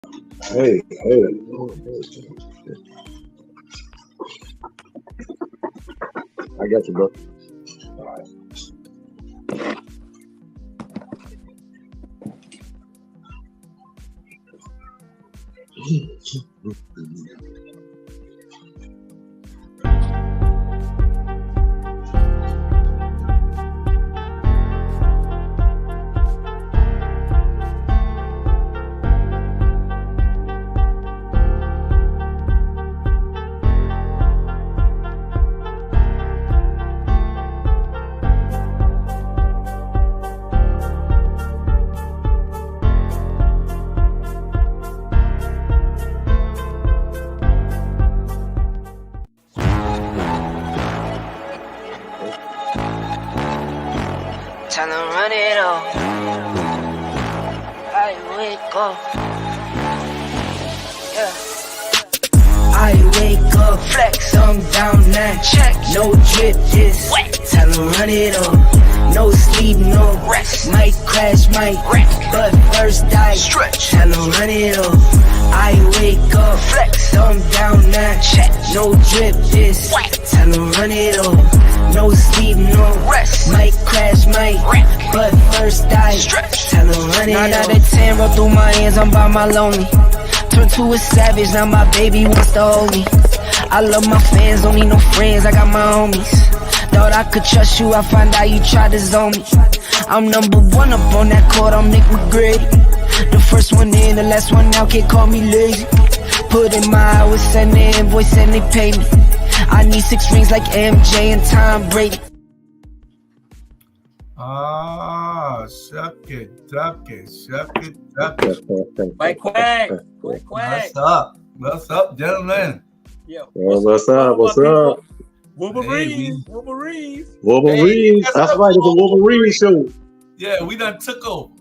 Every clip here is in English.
Hey, hey. I got you, bro. All right. Time to run it all. I wake up. Yeah. I wake up, flex, thumb down now. Check, no drip, just wet. Time to run it up. No sleep, no rest. Might crash, might wreck, but first I stretch. Time to run it up. I wake up, flex, thumb down now. Check, no drip, just wet. Time to run it up. No sleep, no rest. Might crash, might wreck, but first I stretch. Time to run it up. 9 out of 10 roll through my hands, I'm by my lonely. Turned to a savage, now my baby wants to hold me. I love my fans, don't need no friends, I got my homies. Thought I could trust you, I find out you tried to zone me. I'm number one up on that court, I'm Nick McGrady. The first one in, the last one out, can't call me lazy. Put in my hours, send the invoice and they pay me. I need 6 rings like MJ and Tom Brady. Shuck it, duck it, shuck it, duck it. Quack, quack. Quack, quack. What's up? What's up, gentlemen? Yeah. What's up? What's up? Wolverines. Wolverines. Wolverines. That's right. It's a Wolverine show. Yeah, we done took over.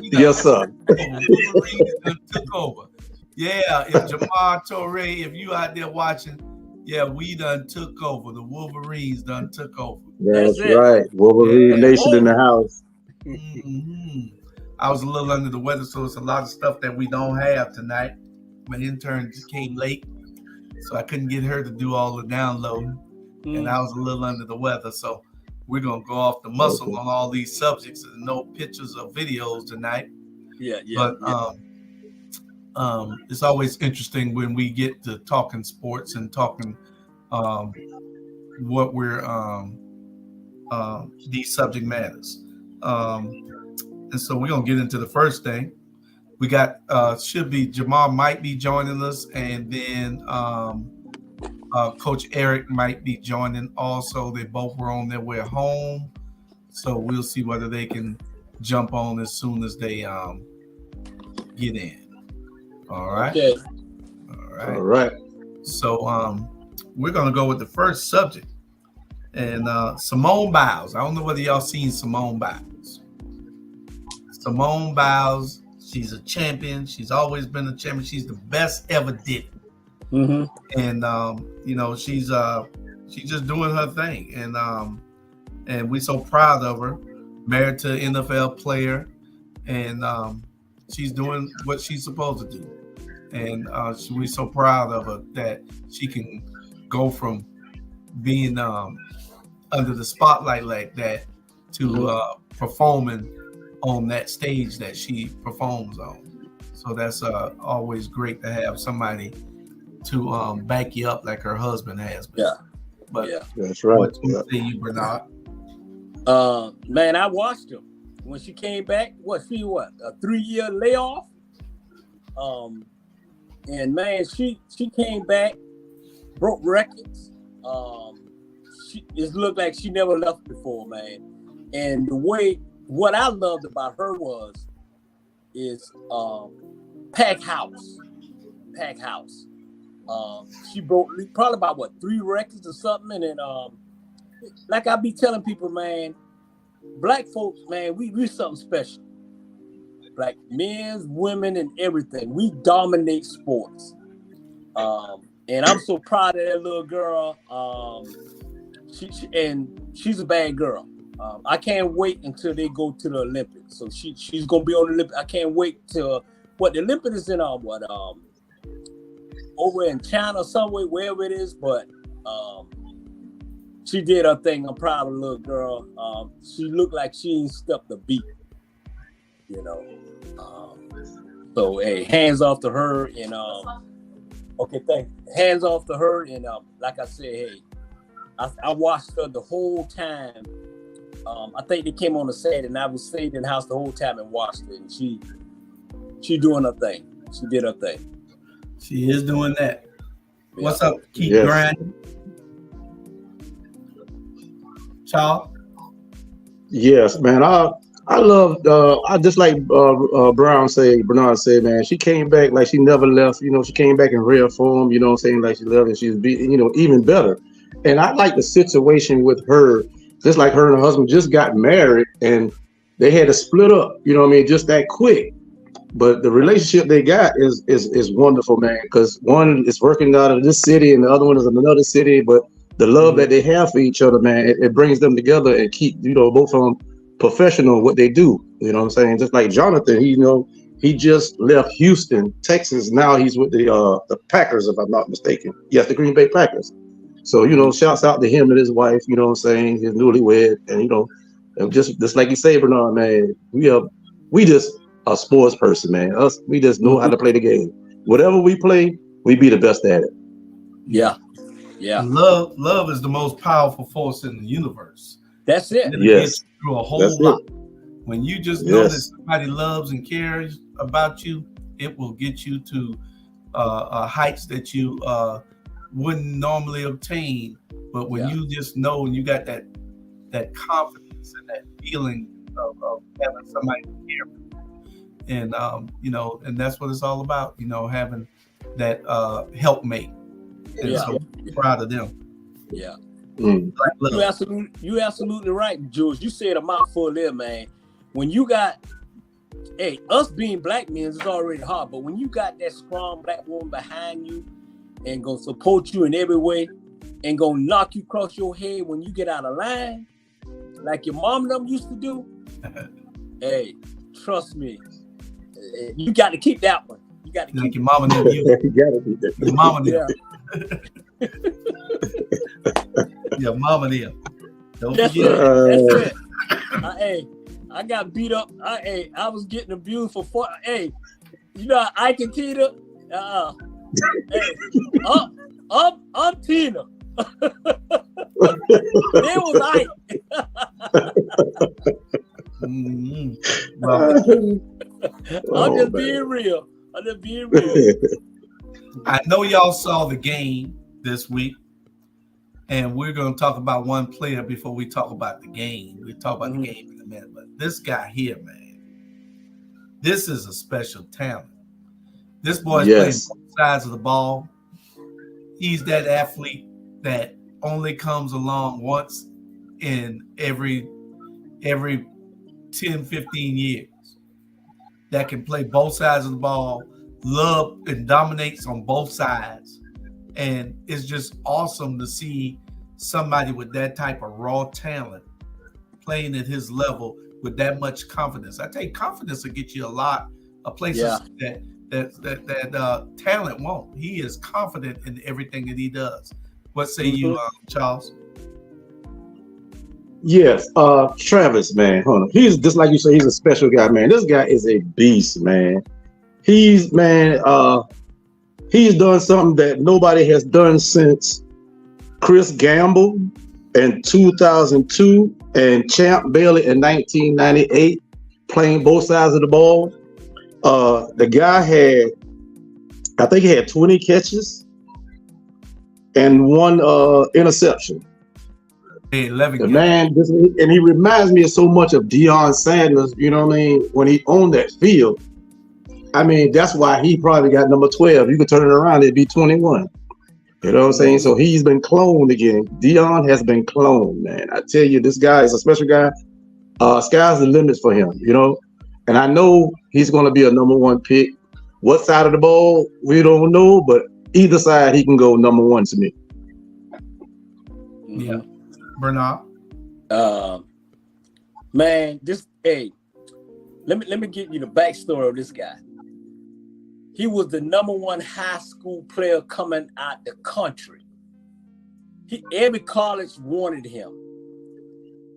Yes, sir. Wolverines done took over. Yeah, if Jamar Torre, if you out there watching, yeah, we done took over. The Wolverines done took over. That's right. Wolverine Nation in the house. Mm-hmm. I was a little under the weather, so it's a lot of stuff that we don't have tonight. My intern just came late, so I couldn't get her to do all the downloading, and I was a little under the weather. So we're gonna go off the muscle on all these subjects and no pictures or videos tonight. But it's always interesting when we get to talking sports and talking what we're these subject matters. And so we're gonna get into the first thing. We got should be Jamal might be joining us, and then Coach Eric might be joining also. They both were on their way home, so we'll see whether they can jump on as soon as they get in. All right. Okay. All right. So we're gonna go with the first subject, and Simone Biles. I don't know whether y'all seen Simone Biles. Simone Biles, she's a champion. She's always been a champion. She's the best ever did it. Mm-hmm. And she's just doing her thing. And we're so proud of her. Married to an NFL player, and she's doing what she's supposed to do. And we're so proud of her that she can go from being under the spotlight like that to performing on that stage that she performs on. So that's always great to have somebody to back you up like her husband has been. Yeah. But that's right. What do you say, you Bernard? Man, I watched her when she came back. A 3-year layoff? And man, she came back, broke records. It looked like she never left before, man. And what I loved about her is pack house. She broke probably about 3 records or something, and then like I be telling people, man, black folks, man, we something special. Black men, women, and everything. We dominate sports. And I'm so proud of that little girl. She's a bad girl. I can't wait until they go to the Olympics. So she's gonna be on the Olympics. I can't wait till what the Olympics is in over in China somewhere, wherever it is, but she did her thing. I'm proud of the little girl. She looked like she ain't stepped a beat, you know. So hey, hands off to her, and okay, thanks. Hands off to her, and like I said, hey, I watched her the whole time. I think they came on the set, and I was staying in the house the whole time and watched it. And she doing her thing. She did her thing. She is doing that. Yeah. What's up? Keep Yes. grinding. Charles? Yes, man. I love. I just like Bernard said, man. She came back like she never left. You know, she came back in rare form. You know what I'm saying? Like she left, and she's even better. And I like the situation with her. Just like her and her husband just got married, and they had to split up. You know what I mean? Just that quick. But the relationship they got is wonderful, man. Because one is working out of this city, and the other one is in another city. But the love that they have for each other, man, it brings them together and keep both of them professional what they do. You know what I'm saying? Just like Jonathan, he just left Houston, Texas. Now he's with the Packers, if I'm not mistaken. Yes, the Green Bay Packers. So shouts out to him and his wife. You know what I'm saying? His newlywed, and and just like you say, Bernard, man, we just a sports person, man. We just know how to play the game. Whatever we play, we be the best at it. Yeah. Love is the most powerful force in the universe. That's it. It'll Yes. get you through a whole That's lot. it. When you just know that Yes. somebody loves and cares about you, it will get you to heights that you wouldn't normally obtain. But when you just know and you got that confidence and that feeling of having somebody to care for, and and that's what it's all about. Having that helpmate. And so I'm proud of them. Yeah. Mm. You absolutely right, Jules. You said a mouthful there, man. When you got, us being black men is already hard, but when you got that strong black woman behind you and gonna support you in every way and gonna knock you across your head when you get out of line, like your mom and them used to do, hey, trust me, you got to keep that one. You got to keep your mama knew you. You gotta be there. Your mama knew. Yeah. Your mama knew. Don't That's forget. it. That's it. I got beat up. I was getting abused for 4. I can Tina. I'm Tina. There was I. I'm just being real. I know y'all saw the game this week, and we're going to talk about one player before we talk about the game. We'll talk about the game in a minute, but this guy here, man, this is a special talent. This boy's playing both sides of the ball. He's that athlete that only comes along once in every 10, 15 years that can play both sides of the ball, love and dominates on both sides. And it's just awesome to see somebody with that type of raw talent playing at his level with that much confidence. I tell you, confidence will get you a lot of places that talent won't. He is confident in everything that he does. What say you, Charles? Yes, Travis, man. Hold on. He's just like you say, he's a special guy, man. This guy is a beast, man. He's done something that nobody has done since Chris Gamble in 2002 and Champ Bailey in 1998, playing both sides of the ball. The guy had 20 catches and 1 interception. Hey, 11 the man, and he reminds me of so much of Deion Sanders, you know what I mean, when he owned that field. I mean, that's why he probably got number 12. You could turn it around, it'd be 21. You know what I'm saying? So he's been cloned again. Deion has been cloned, man. I tell you, this guy is a special guy. Sky's the limit for him, And I know he's going to be a number 1 pick. What side of the ball, we don't know, but either side, he can go number 1 to me. Yeah. Bernard? Man, let me give you the backstory of this guy. He was the #1 high school player coming out the country. Every college wanted him.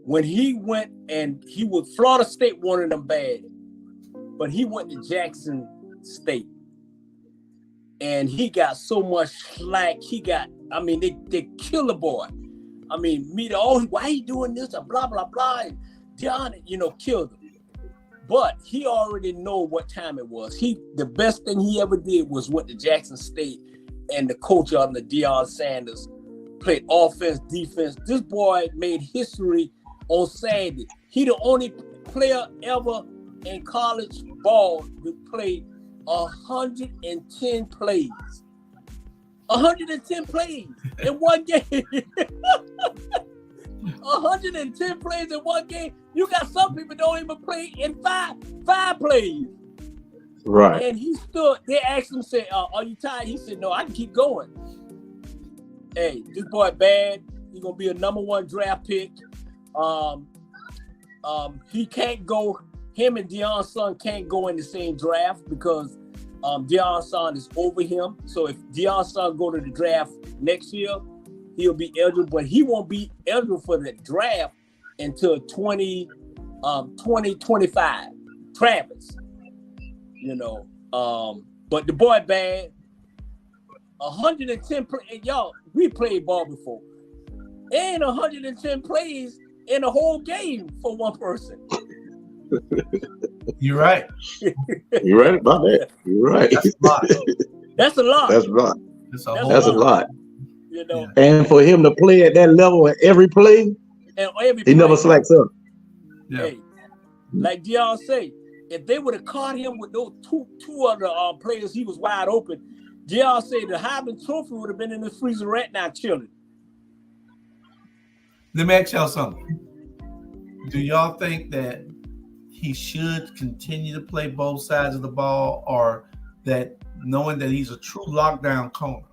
When he went and Florida State wanted him bad, but he went to Jackson State. And he got so much slack. They killed the boy. Why he doing this? Blah, blah, blah. And Deion, killed him. But he already know what time it was. The best thing he ever did was went to Jackson State, and the coach of the Deion Sanders played offense, defense. This boy made history on Saturday. He the only player ever in college ball to play 110 plays. 110 plays in one game. 110 plays in one game. You got some people don't even play in five plays. Right. And he stood. They asked him, said, "Are you tired?" He said, "No, I can keep going." Hey, this boy bad. He's gonna be a #1 draft pick. He can't go. Him and Deion's son can't go in the same draft because Deion's son is over him. So if Deion's son go to the draft next year, he'll be eligible, but he won't be eligible for the draft until 2025. Travis, but the boy bad. 110 plays. Y'all, we played ball before. And 110 plays in a whole game for one person. You're right. You're right about that. You're right. That's a lot. That's right. That's a lot. Yeah. And for him to play at that level at every play, he never slacks up. Yeah. Hey, like Deion say, if they would have caught him with those two other players, he was wide open. Deion say the Heisman Trophy would have been in the freezer right now, chilling. Let me ask y'all something. Do y'all think that he should continue to play both sides of the ball, or that knowing that he's a true lockdown corner,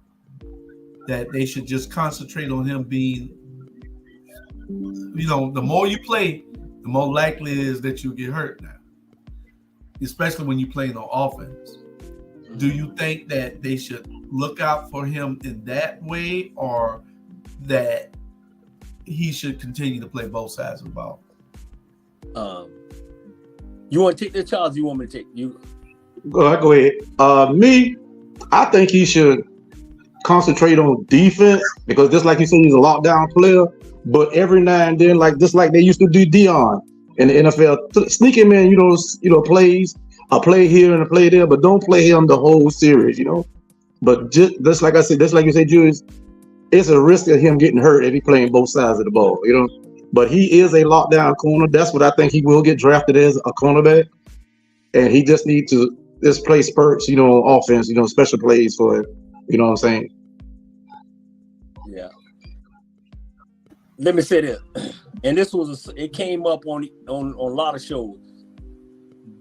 that they should just concentrate on him being, the more you play, the more likely it is that you get hurt now, especially when you play no offense. Do you think that they should look out for him in that way, or that he should continue to play both sides of the ball? You want to take the charge? You want me to take you? Go ahead. I think he should concentrate on defense, because just like you said, he's a lockdown player. But every now and then, just like they used to do Deion in the NFL, sneak him in, plays, a play here and a play there, but don't play him the whole series, But just like I said, just like you said, Julius, it's a risk of him getting hurt if he's playing both sides of the ball, But he is a lockdown corner. That's what I think he will get drafted as, a cornerback. And he just needs to just play spurts, on offense, special plays for it. You know what I'm saying? Yeah. Let me say this. And this it came up on a lot of shows.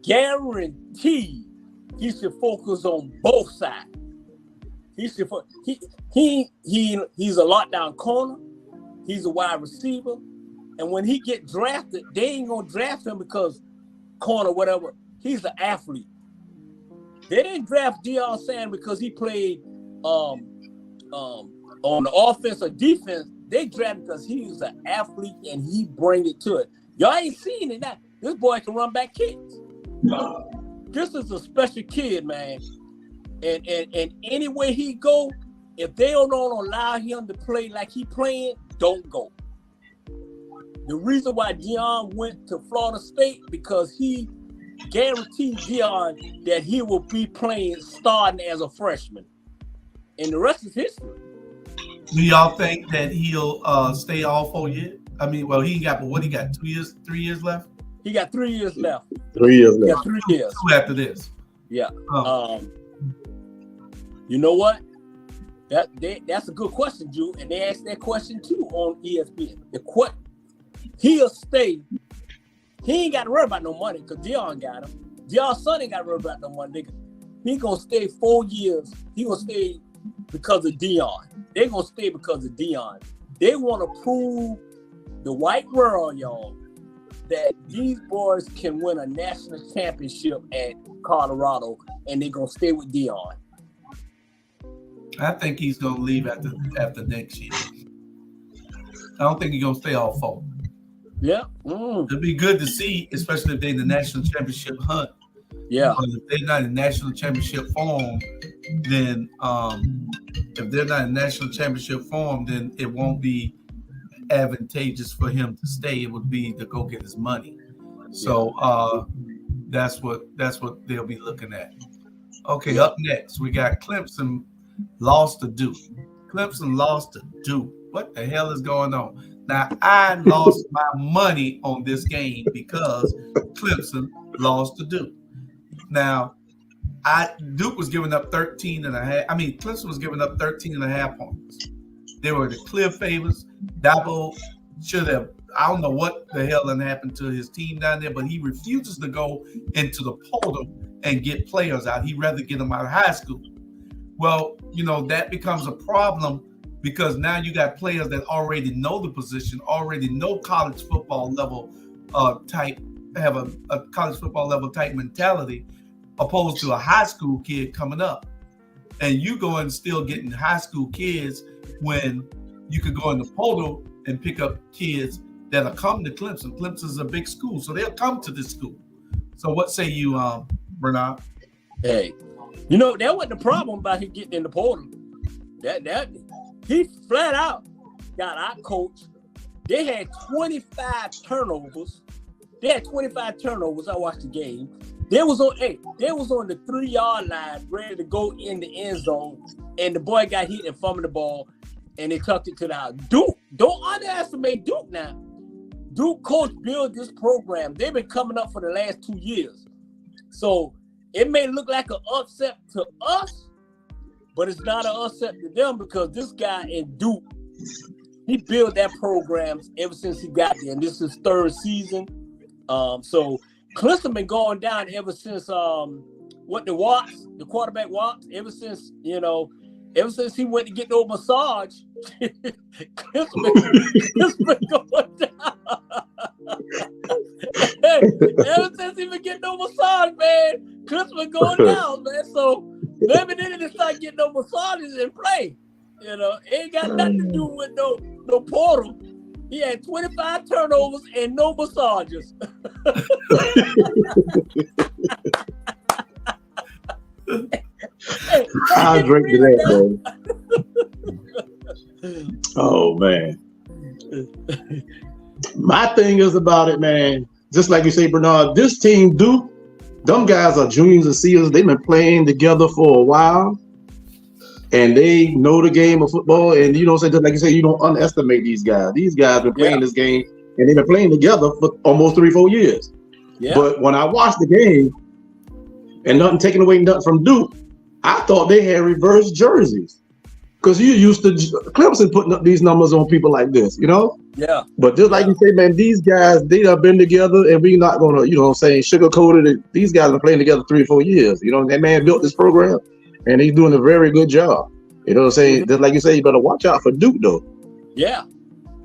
Guaranteed he should focus on both sides. He's a lockdown corner. He's a wide receiver. And when he get drafted, they ain't gonna draft him because corner, whatever. He's an athlete. They didn't draft Deion Sanders because he played on the offense or defense. They drafted because he's an athlete and he bring it to it. Y'all ain't seen it now. This boy can run back kicks. This is a special kid, man. And anywhere he go, if they don't allow him to play like he playing, don't go. The reason why Deion went to Florida State, because he guaranteed Deion that he will be starting as a freshman. And the rest is history. Do y'all think that he'll stay all 4 years? He got 3 years left? He got 3 years left. 3 years left. Yeah, 3 years. 2 after this. Yeah. You know what? That's a good question, Drew. And they asked that question too on ESPN. He'll stay. He ain't got to worry about no money because Deion got him. Deion's son ain't got to worry about no money. He gonna stay 4 years. He gonna stay because of Deion. They gonna stay because of Deion. They want to prove the white world, y'all, that these boys can win a national championship at Colorado, and they're gonna stay with Deion? I think he's gonna leave after next year. I don't think he's gonna stay all fall. Yeah. It'd be good to see, especially if they're in the national championship hunt. Yeah. But if they're not in national championship form, then it won't be advantageous for him to stay. It would be to go get his money. So that's what they'll be looking at. Okay, up next we got Clemson lost to Duke. Clemson lost to Duke. What the hell is going on? Now, I lost my money on this game because Clemson lost to Duke. Now, Duke was giving up 13.5. I mean, Clemson was giving up 13.5 points. They were the clear favorites. Dabo should have, I don't know what the hell happened to his team down there, but he refuses to go into the portal and get players out. He'd rather get them out of high school. Well, that becomes a problem because now you got players that already know the position, already know college football level type, have a college football level type mentality, opposed to a high school kid coming up. And you go and still getting high school kids when you could go in the portal and pick up kids that'll come to Clemson. Clemson's a big school, so they'll come to this school. So what say you, Bernard? Hey, that wasn't the problem about him getting in the portal. That he flat out got out coached. They had 25 turnovers. I watched the game. They was on the 3-yard line, ready to go in the end zone, and the boy got hit and fumbled the ball, and they tucked it to the house. Duke, don't underestimate Duke now. Duke coach built this program. They've been coming up for the last 2 years. So it may look like an upset to us, but it's not an upset to them because this guy in Duke, he built that program ever since he got there, and this is his 3rd season. So Clemson been going down ever since the quarterback Watts, ever since he went to get no massage. Clemson been going down. Ever since he been getting no massage, man, Clemson been going down, man. So maybe they didn't start getting no massages and play. It ain't got nothing to do with no portal. He had 25 turnovers and no massages. I drink to that, man. Oh, man. My thing is about it, man. Just like you say, Bernard, this team, Duke, them guys are juniors and seniors. They've been playing together for a while. And they know the game of football. And just like you say, you don't underestimate these guys. These guys been playing this game, and they've been playing together for almost 3-4 years. Yeah. But when I watched the game, and nothing taking away nothing from Duke, I thought they had reverse jerseys. Because you used to Clemson putting up these numbers on people like this, Yeah. But just like you say, man, these guys, they have been together, and we're not gonna, sugarcoat it. These guys have been playing together 3 or 4 years. That man built this program. And he's doing a very good job. You know what I'm saying? Just like you say, you better watch out for Duke, though. Yeah.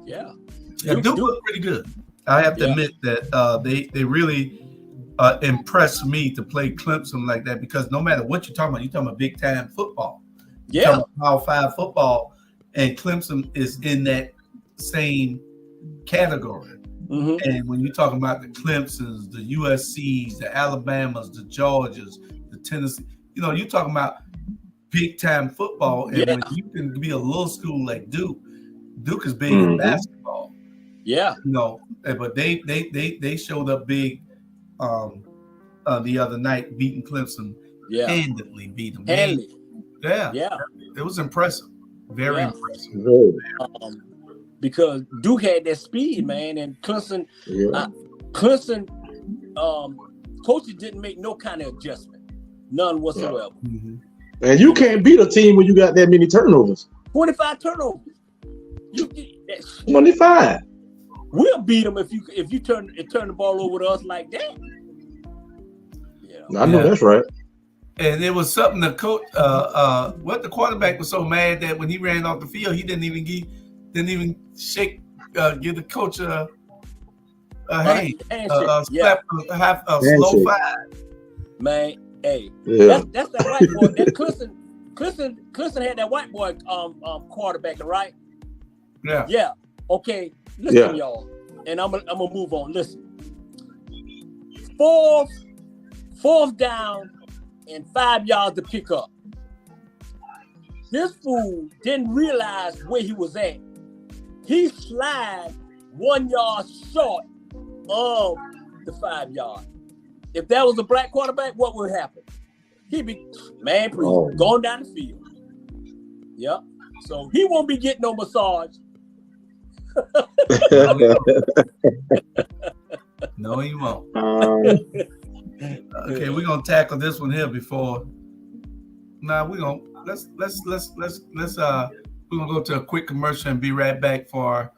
Duke was pretty good. I have to admit that they really impressed me to play Clemson like that because no matter what you're talking about big time football. Yeah. Power 5 football, and Clemson is in that same category. Mm-hmm. And when you're talking about the Clemsons, the USCs, the Alabamas, the Georgias, the Tennessee, you're talking about big time football, and when you can be a little school like Duke is big in basketball. Yeah, but they showed up big the other night, beating Clemson. Yeah, handedly beat them. Yeah, it was impressive, very impressive. Because Duke had that speed, man, and Clemson, coaches didn't make no kind of adjustment. None whatsoever. Mm-hmm. And you can't beat a team when you got that many turnovers. 25 turnovers. 25. We'll beat them if you turn the ball over to us like that. I know that's right. And it was something the coach, the quarterback was so mad that when he ran off the field, he didn't even shake, give the coach a Slap half a slow Handshake. 5. Man, hey, Yeah. that's that white boy. That Clemson had that white boy quarterback, right? Yeah. Yeah. Okay. Listen, Yeah. y'all, and I'm gonna move on. Listen, fourth down and 5 yards to pick up. This fool didn't realize where he was at. He slid 1 yard short of the 5 yard. If that was a black quarterback, what would happen? He'd be, man, please, going down the field. Yep. So he won't be getting no massage. No, he won't. Okay, we're gonna tackle this one here before. Nah, we're gonna let's we're gonna go to a quick commercial and be right back for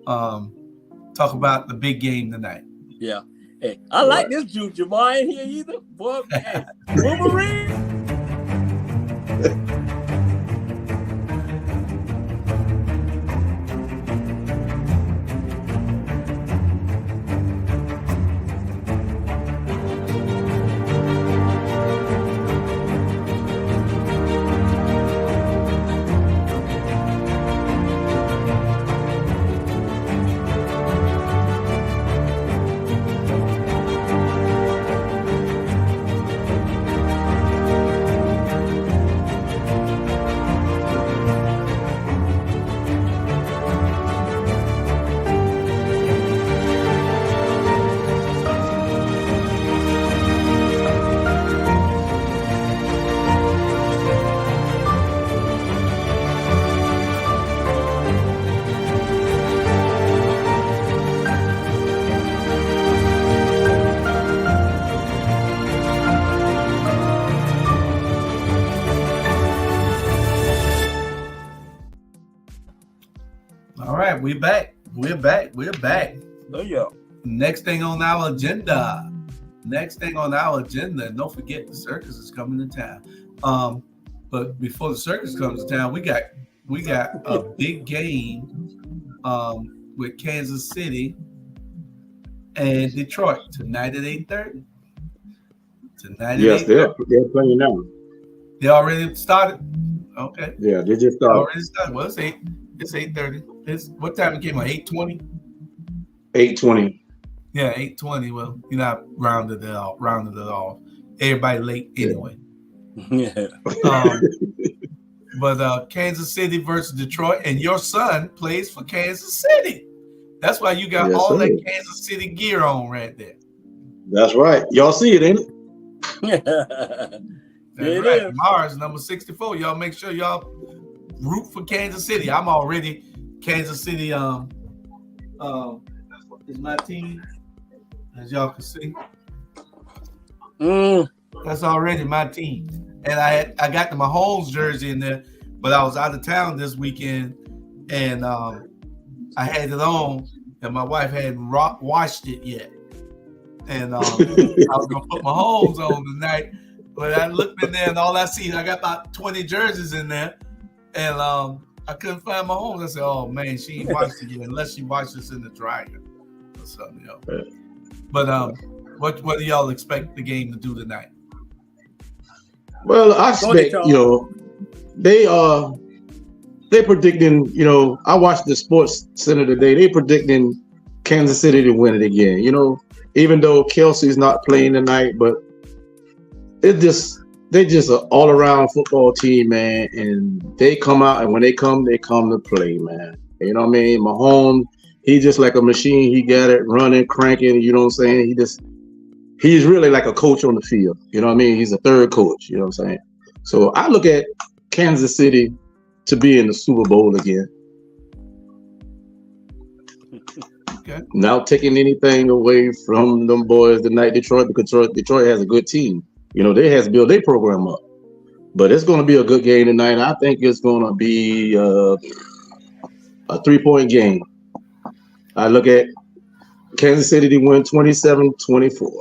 talk about the big game tonight. Yeah. Hey, I like this Jude. Jamar ain't here either. Boy, hey, Wolverine. All right, we're back. We're back. Oh, yeah. Next thing on our agenda. Don't forget the circus is coming to town. But before the circus comes to town, we got a big game with Kansas City and Detroit tonight at 8:30. Yes, they're playing now. They already started. Okay. Yeah, they just started. Already started. Well, it's 8:30. It's what time it came out? 8:20. 8:20. Yeah, 8:20. Well, you're not rounded it off. Everybody late anyway. Yeah. But Kansas City versus Detroit, and your son plays for Kansas City. That's why you got all that Kansas City gear on right there. That's right. Y'all see it, ain't it? That's right. Mars number 64. Y'all make sure y'all root for Kansas City. I'm already Kansas City. Is my team, as y'all can see. That's already my team. And I got the Mahomes jersey in there, but I was out of town this weekend, and I had it on, and my wife hadn't washed it yet. And I was gonna put Mahomes on tonight, but I looked in there and all I see, I got about 20 jerseys in there, and I couldn't find Mahomes. I said, "Oh man, she ain't washed it yet, unless she washed this in the dryer or something else." But what do y'all expect the game to do tonight? Well, I expect, they predicting, I watched the Sports Center today. They predicting Kansas City to win it again. Even though Kelsey's not playing tonight, but they're just an all-around football team, man. And they come out, and when they come to play, man. You know what I mean? Mahomes, he's just like a machine. He got it running, cranking. You know what I'm saying? He's really like a coach on the field. You know what I mean? He's a third coach. You know what I'm saying? So I look at Kansas City to be in the Super Bowl again. Okay. Not taking anything away from them boys tonight, Detroit, because Detroit has a good team. They has to build their program up. But it's going to be a good game tonight. I think it's going to be a 3-point game. I look at Kansas City to win 27-24.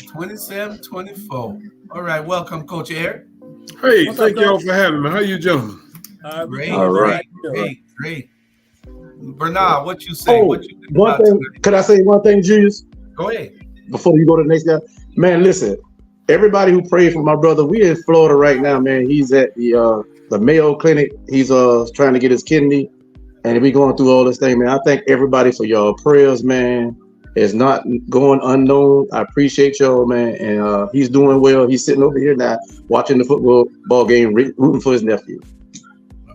27-24. All right, welcome, Coach Eric. Hey, thank y'all for having me. How you doing? Great. Bernard, what you say? Oh, What you think one about thing. tonight? Could I say one thing, Julius? Go ahead. Before you go to the next guy, man, listen. Everybody who prayed for my brother, we in Florida right now, man. He's at the Mayo Clinic. He's trying to get his kidney, and we going through all this thing, man. I thank everybody for y'all prayers, man. It's not going unknown. I appreciate y'all, man. And he's doing well. He's sitting over here now watching the football game, rooting for his nephew.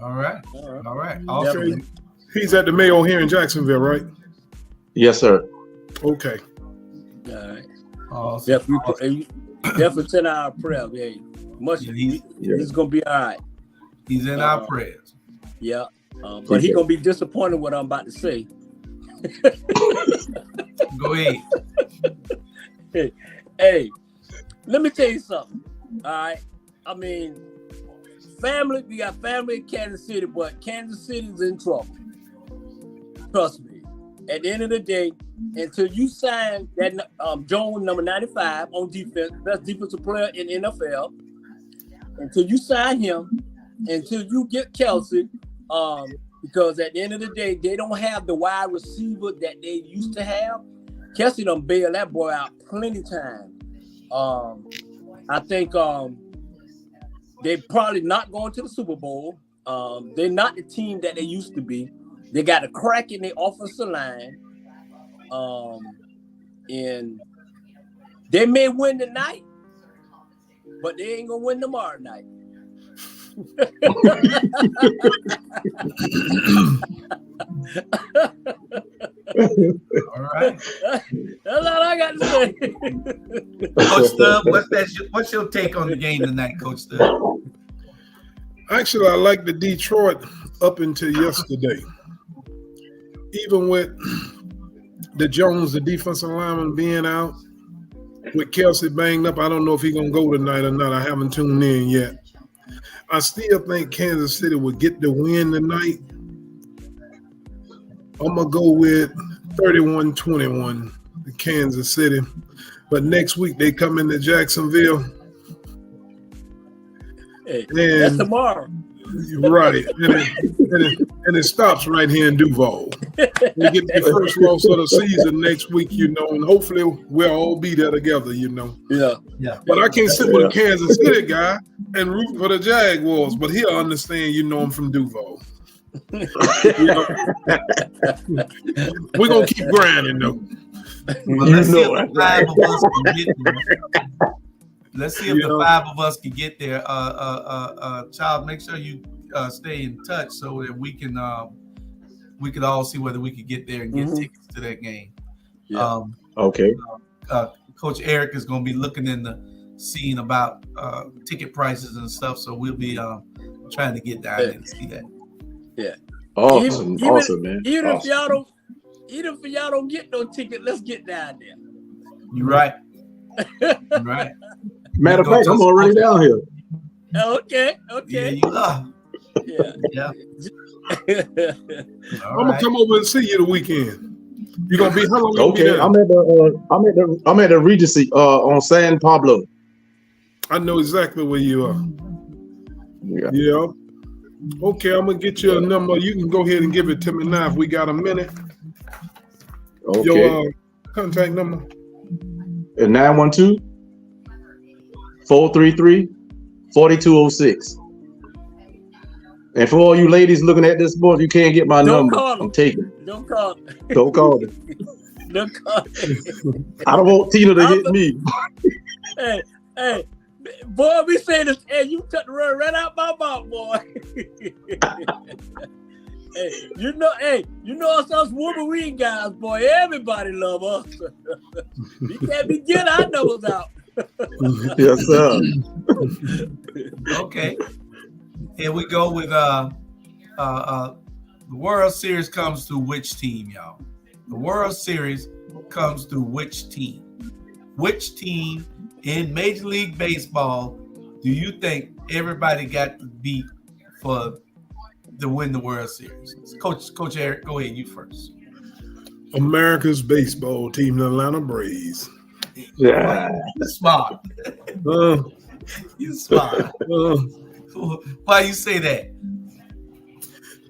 All right. Awesome. He's at the Mayo here in Jacksonville, right? Yes, sir. Okay. All right. Awesome. Definitely send our prayer, man. He's gonna be all right. He's in our prayers. Yeah. But he's gonna be disappointed what I'm about to say. Go ahead. Hey, let me tell you something. All right. I mean, we got family in Kansas City, but Kansas City's in trouble. Trust me. At the end of the day, until you sign that Jones, number 95 on defense, best defensive player in NFL, until you sign him, until you get Kelsey, because at the end of the day, they don't have the wide receiver that they used to have. Kelsey done bailed that boy out plenty of times. I think they probably not going to the Super Bowl. They're not the team that they used to be. They got a crack in their offensive line. And they may win tonight, but they ain't gonna win tomorrow night. All right. That's all I got to say. Coach Stubb, what's your take on the game tonight, Coach Stubb? Actually, I like the Detroit up until yesterday. Even with the Jones, the defensive lineman, being out, with Kelsey banged up, I don't know if he's going to go tonight or not. I haven't tuned in yet. I still think Kansas City will get the win tonight. I'm going to go with 31-21 to Kansas City. But next week, they come into Jacksonville. Hey, that's tomorrow. Right. And it stops right here in Duval. We get the first loss of the season next week, and hopefully we'll all be there together, Yeah. But I can't sit with a Kansas City guy and root for the Jaguars, but he'll understand, I'm from Duval. We're going to keep grinding, though. Well, let's see if the five of us can get there. Let's see if the five of us can get there. Child, make sure you stay in touch so that we can all see whether we can get there and get tickets to that game. Yeah. Okay. Coach Eric is going to be looking in the scene about ticket prices and stuff, so we'll be trying to get down there to see that. Yeah. Awesome, man. Even awesome. if y'all don't get no ticket, let's get down there. You're right. You're right. Matter of fact, I'm already down here. Okay. Yeah, you are. Yeah. I'm gonna come over and see you the weekend. You gonna be how long? Okay, I'm at the Regency on San Pablo. I know exactly where you are. Yeah. Okay, I'm gonna get you a number. You can go ahead and give it to me now if we got a minute. Okay. Your contact number. 912-433-4206. And for all you ladies looking at this board, if you can't get my number, I'm taking it. Don't call. Don't call it. Don't call. I don't want Tina to hit me. Hey, boy, we say this. Hey, you took the word right out my mouth, boy. Hey, us Wolverine guys, boy. Everybody love us. You can't be getting our numbers out. Yes, sir. Okay. Here we go with the World Series comes to which team, y'all? The World Series comes to which team? Which team in Major League Baseball do you think everybody got to beat to win the World Series? Coach Eric, go ahead, you first. America's baseball team, the Atlanta Braves. Yeah. You're smart. You're smart. Why you say that?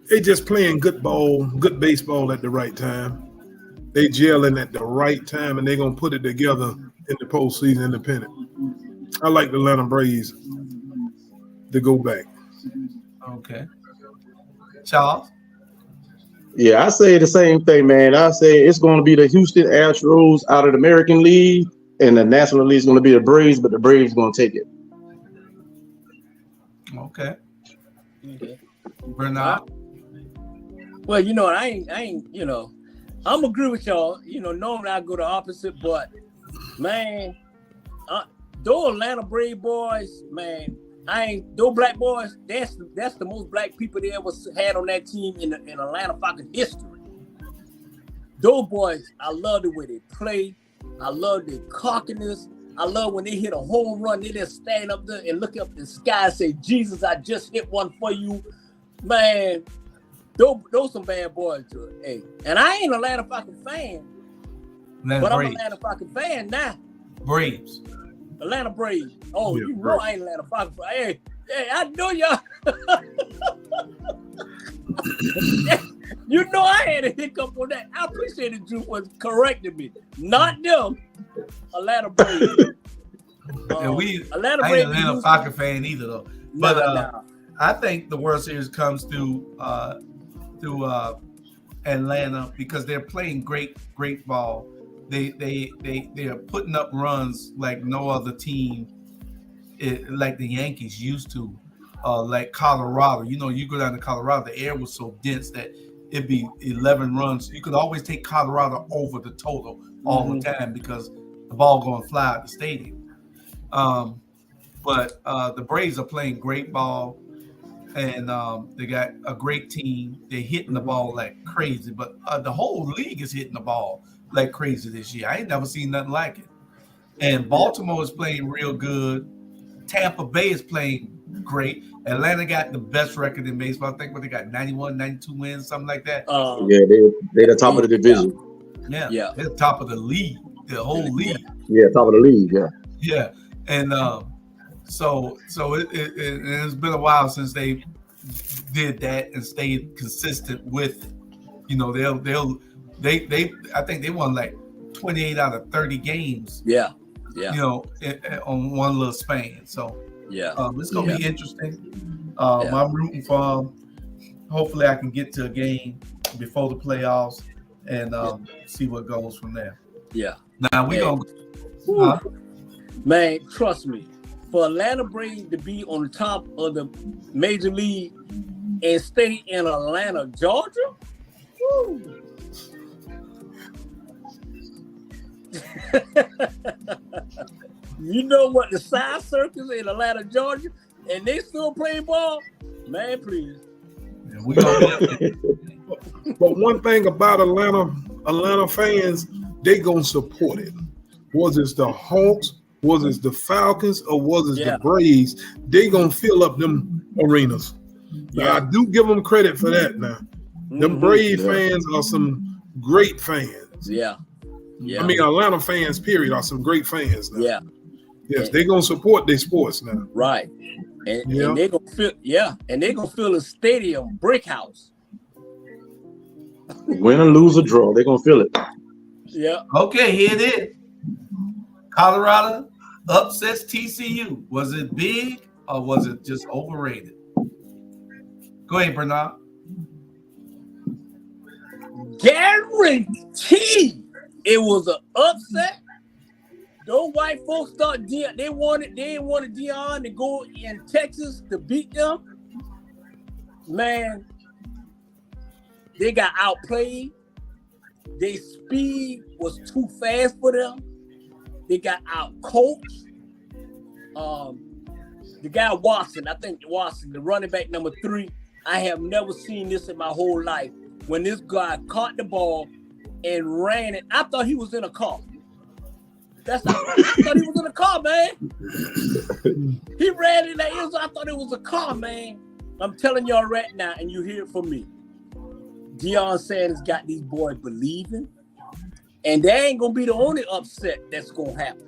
They just playing good ball, good baseball at the right time. They gelling at the right time, and they're gonna put it together in the postseason independent. I like the Atlanta Braves to go back. Okay. Charles? Yeah, I say the same thing, man. I say it's going to be the Houston Astros out of the American League, and the National League is going to be the Braves, but the Braves going to take it. Okay. Bernard? Well, you know, I ain't, you know, I'm agree with y'all. You know, normally I go the opposite, but man, those Atlanta Brave boys, man, those black boys. That's the most black people they ever had on that team in Atlanta fucking history. Those boys, I love the way they play. I love their cockiness. I love when they hit a home run, they just stand up there and look up the sky and say, "Jesus, I just hit one for you." Man, those some bad boys to it. Hey, and I ain't an Atlanta fucking fan, but I'm an Atlanta fucking fan now. Braves. Atlanta Braves. Oh, Yeah, you know Braves. I ain't Atlanta fucking fan. Hey, I know y'all. You know I had a hiccup on that. I appreciate it, Drew was correcting me. Not them. Atlanta Braves. And Atlanta I Braves. ain't an Atlanta Falcons fan either, though. But Nah. I think the World Series comes to Atlanta because they're playing great ball. They are putting up runs like no other team, like the Yankees used to, like Colorado. You know, you go down to Colorado, the air was so dense that it'd be 11 runs. You could always take Colorado over the total all the time because the ball going to fly out the stadium. But the Braves are playing great ball, and they got a great team. They're hitting the ball like crazy, but the whole league is hitting the ball like crazy this year. I ain't never seen nothing like it. And Baltimore is playing real good. Tampa Bay is playing great. Atlanta got the best record in baseball. I think what they got 91, 92 wins, something like that. Yeah, they're the top of the division. Yeah. They're top of the league, the whole league. Yeah, top of the league. Yeah. Yeah, and so it's been a while since they did that and stayed consistent with it. You know, they I think they won like 28 out of 30 games. Yeah. You know, on one little span. So it's gonna be interesting. I'm rooting for them. Hopefully, I can get to a game before the playoffs and see what goes from there. Yeah. Now we gonna. Man, trust me, for Atlanta Braves to be on the top of the major league and stay in Atlanta, Georgia, woo. You know what the side circles in Atlanta, Georgia, and they still playing ball? Man, please. Yeah, we gonna But one thing about Atlanta fans, they gonna support it. Was it the Hawks, was it the Falcons, or was it the Braves? They gonna fill up them arenas. Now, I do give them credit for that. Now, them Brave fans are some great fans. Yeah. I mean, Atlanta fans, period, are some great fans now. Yeah. Yes, they're gonna support their sports now. Right. And they're gonna fill the stadium brick house. Win or lose or draw, they're gonna feel it. Yeah. Okay, here it is. Colorado upsets TCU. Was it big or was it just overrated? Go ahead, Bernard. Guaranteed it was an upset. Those white folks thought they didn't want Deion to go in Texas to beat them. Man, they got outplayed. Their speed was too fast for them. They got outcoached. The guy Watson, the running back number 3, I have never seen this in my whole life. When this guy caught the ball and ran it, I thought he was in a car. I thought he was in a car, man. He ran in that end zone. I thought it was a car, man. I'm telling y'all right now, and you hear it from me. Deion Sanders got these boys believing, and they ain't gonna be the only upset that's gonna happen.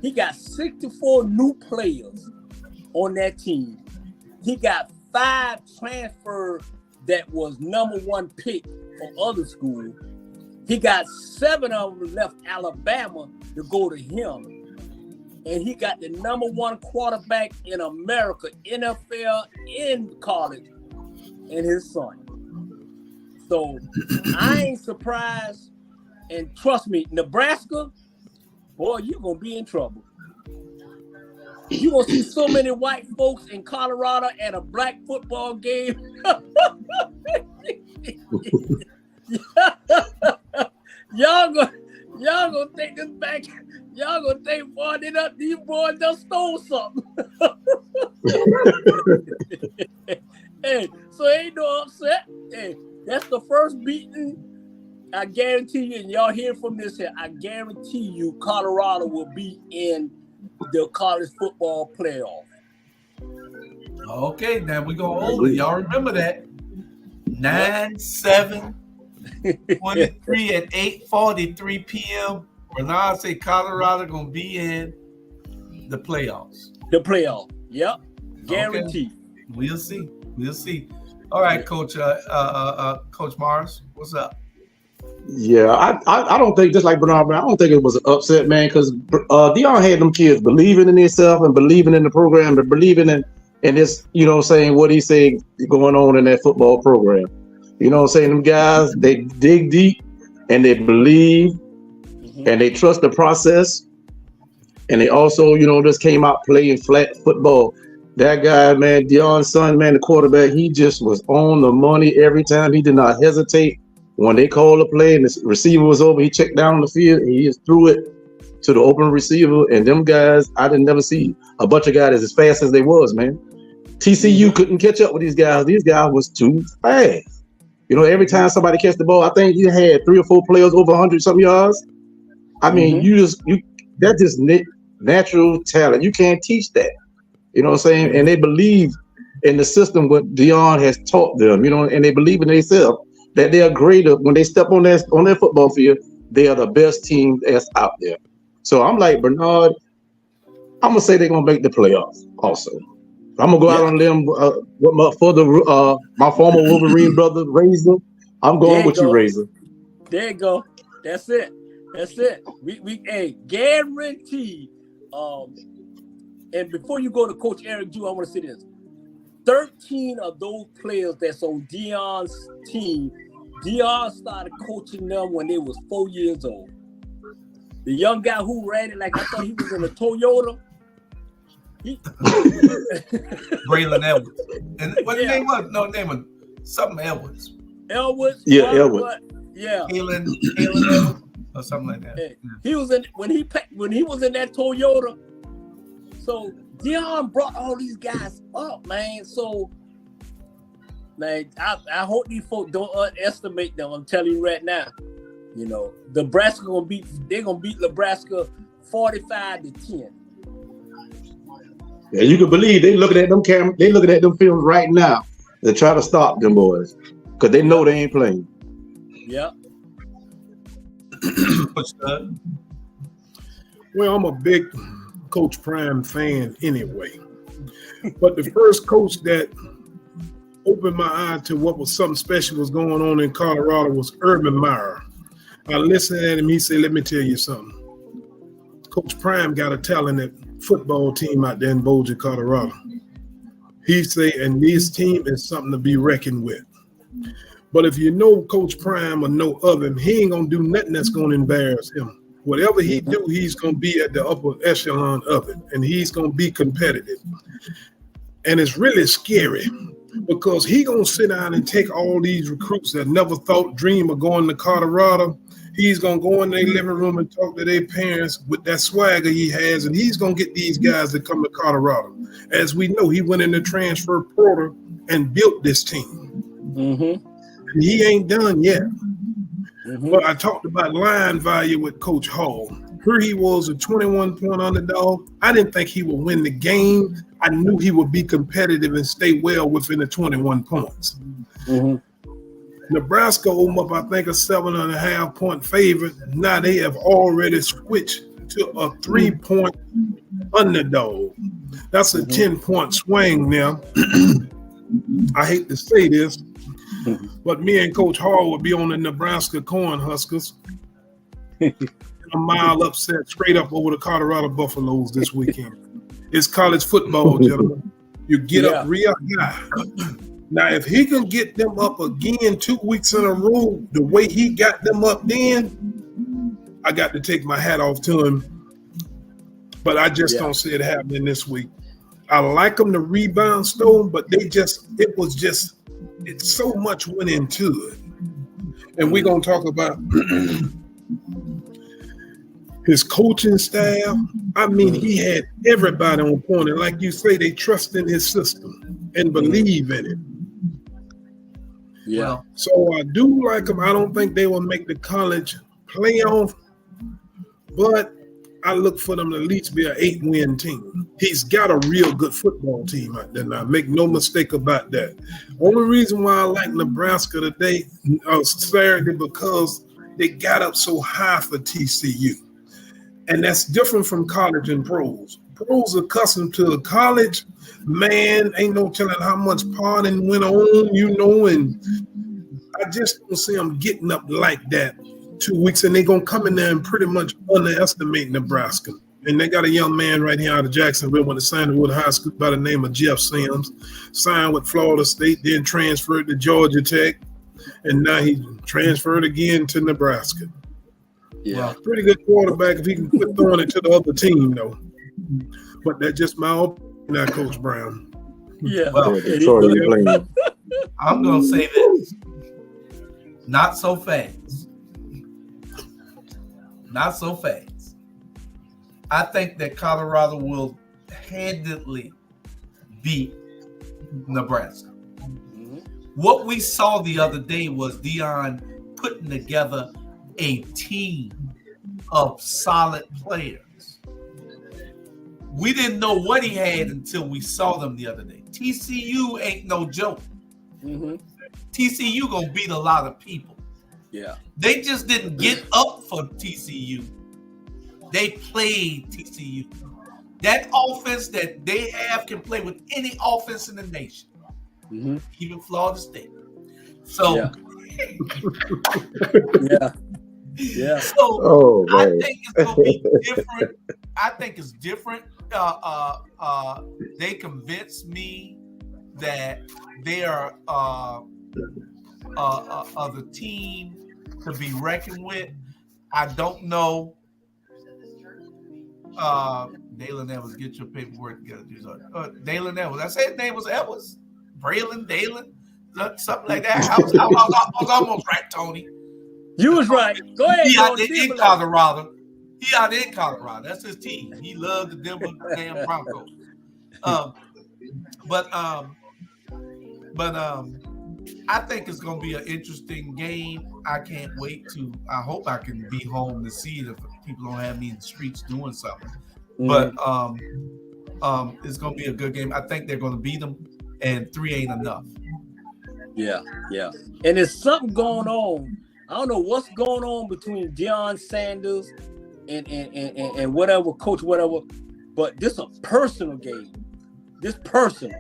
He got 64 new players on that team. He got 5 transfer that was number 1 pick from other schools. He got 7 of them left Alabama to go to him. And he got the number 1 quarterback in America, NFL, in college, and his son. So I ain't surprised. And trust me, Nebraska, boy, you're going to be in trouble. You're going to see so many white folks in Colorado at a black football game. Y'all gonna take this back. Y'all gonna think, boy, these boys done stole something. Hey, so ain't no upset. Hey, that's the first beating. I guarantee you, and y'all hear from this here, I guarantee you Colorado will be in the college football playoff. Okay, now we go over. Y'all remember that. 9-7, 23 at 8:43 p.m. Bernard say Colorado gonna be in the playoffs. The playoff. Yep. Guaranteed. Okay. We'll see. We'll see. All right, Coach. Coach Morris, what's up? Yeah, I don't think, just like Bernard, I don't think it was an upset, man, because Deion had them kids believing in themselves and believing in the program and believing in this, you know, saying what he said going on in that football program. You know what I'm saying? Them guys, they dig deep and they believe and they trust the process. And they also, you know, just came out playing flat football. That guy, man, Deion's son, man, the quarterback, he just was on the money every time. He did not hesitate. When they called a play and the receiver was over, he checked down the field and he just threw it to the open receiver. And them guys, I didn't never see a bunch of guys as fast as they was, man. TCU couldn't catch up with these guys. These guys was too fast. You know, every time somebody catch the ball, I think you had 3 or 4 players over 100-something yards. I mean, that's just natural talent. You can't teach that. You know what I'm saying? And they believe in the system what Deion has taught them, you know, and they believe in themselves that they are greater when they step on their football field. They are the best team that's out there. So I'm like, Bernard, I'm gonna say they're gonna make the playoffs. Also, I'm gonna go out on them with my former Wolverine brother Razor. I'm going with you, Razor. There you go. That's it. We guarantee. And before you go to Coach Eric Drew, I want to say this. 13 of those players that's on Deion's team, Deion started coaching them when they was 4 years old. The young guy who ran it like I thought he was in a Toyota. Braylon Edwards. And what the name was? No, name was something Edwards. Edwards? Yeah, Edwards. Yeah. Kalen Edwards or something like that. Yeah. He was in when he was in that Toyota. So Deion brought all these guys up, man. So, man, I hope these folks don't underestimate them. I'm telling you right now. You know, Nebraska they're gonna beat Nebraska 45-10. Yeah, you can believe they looking at them films right now to try to stop them boys because they know they ain't playing. Yeah. Well, I'm a big Coach Prime fan anyway. But the first coach that opened my eye to what was something special was going on in Colorado was Urban Meyer. I listened at him. He said, let me tell you something. Coach Prime got a talented football team out there in Boulder, Colorado. He said, and this team is something to be reckoned with. But if you know Coach Prime or know of him, he ain't going to do nothing that's going to embarrass him. Whatever he do, he's going to be at the upper echelon of it, and he's going to be competitive. And it's really scary because he going to sit down and take all these recruits that never thought, dream of going to Colorado. He's going to go in their living room and talk to their parents with that swagger he has, and he's going to get these guys to come to Colorado. As we know, he went in the transfer portal and built this team. Mm-hmm. And he ain't done yet. Mm-hmm. But I talked about line value with Coach Hall. Here he was a 21-point underdog. I didn't think he would win the game. I knew he would be competitive and stay well within the 21 points. Mm-hmm. Nebraska opened up, I think, a 7.5-point favorite. Now they have already switched to a 3-point underdog. That's a 10-point swing now. I hate to say this, But me and Coach Hall would be on the Nebraska Cornhuskers. A mile upset straight up over the Colorado Buffaloes this weekend. It's college football, gentlemen. You get up real high. Now, if he can get them up again 2 weeks in a row, the way he got them up then, I got to take my hat off to him. But I just don't see it happening this week. I like them to rebound stone, but it's so much went into it. And we're going to talk about his coaching staff. I mean, he had everybody on point. And like you say, they trust in his system and believe in it. Yeah. So I do like him. I don't think they will make the college playoff, but I look for them to at least be an 8-win team. He's got a real good football team out there now. Make no mistake about that. Only reason why I like Nebraska today, Saturday, because they got up so high for TCU. And that's different from college and pros. Pros are accustomed to college. Man, ain't no telling how much partying went on, and I just don't see them getting up like that 2 weeks, and they're going to come in there and pretty much underestimate Nebraska. And they got a young man right here out of Jacksonville, went to Sandalwood High School by the name of Jeff Sims, signed with Florida State, then transferred to Georgia Tech, and now he transferred again to Nebraska. Yeah. Pretty good quarterback if he can quit throwing it to the other team, though. But that's just my opinion now, Coach Brown. Yeah. Well, I'm going to say this. Not so fast. Not so fast. I think that Colorado will handedly beat Nebraska. Mm-hmm. What we saw the other day was Deion putting together a team of solid players. We didn't know what he had until we saw them the other day. TCU ain't no joke. Mm-hmm. TCU gonna beat a lot of people. Yeah. They just didn't get up for TCU. They played TCU. That offense that they have can play with any offense in the nation, even Florida State. So, yeah. So I think it's gonna be different. I think it's different. They convinced me that they are the team to be reckoned with. I don't know. Dalen Evans, get your paperwork together. Dalen Evans. I said his name was Evans. Braylon, Dalen, something like that. I was almost right, Tony. You was right. Go ahead. He out in Colorado. He out in Colorado. That's his team. He loved the Denver damn Broncos. But I think it's going to be an interesting game. I can't wait to. I hope I can be home to see it if people don't have me in the streets doing something. But it's going to be a good game. I think they're going to beat them, and 3 ain't enough. Yeah. And there's something going on. I don't know what's going on between Deion Sanders and whatever coach, whatever. But this is a personal game. This personal.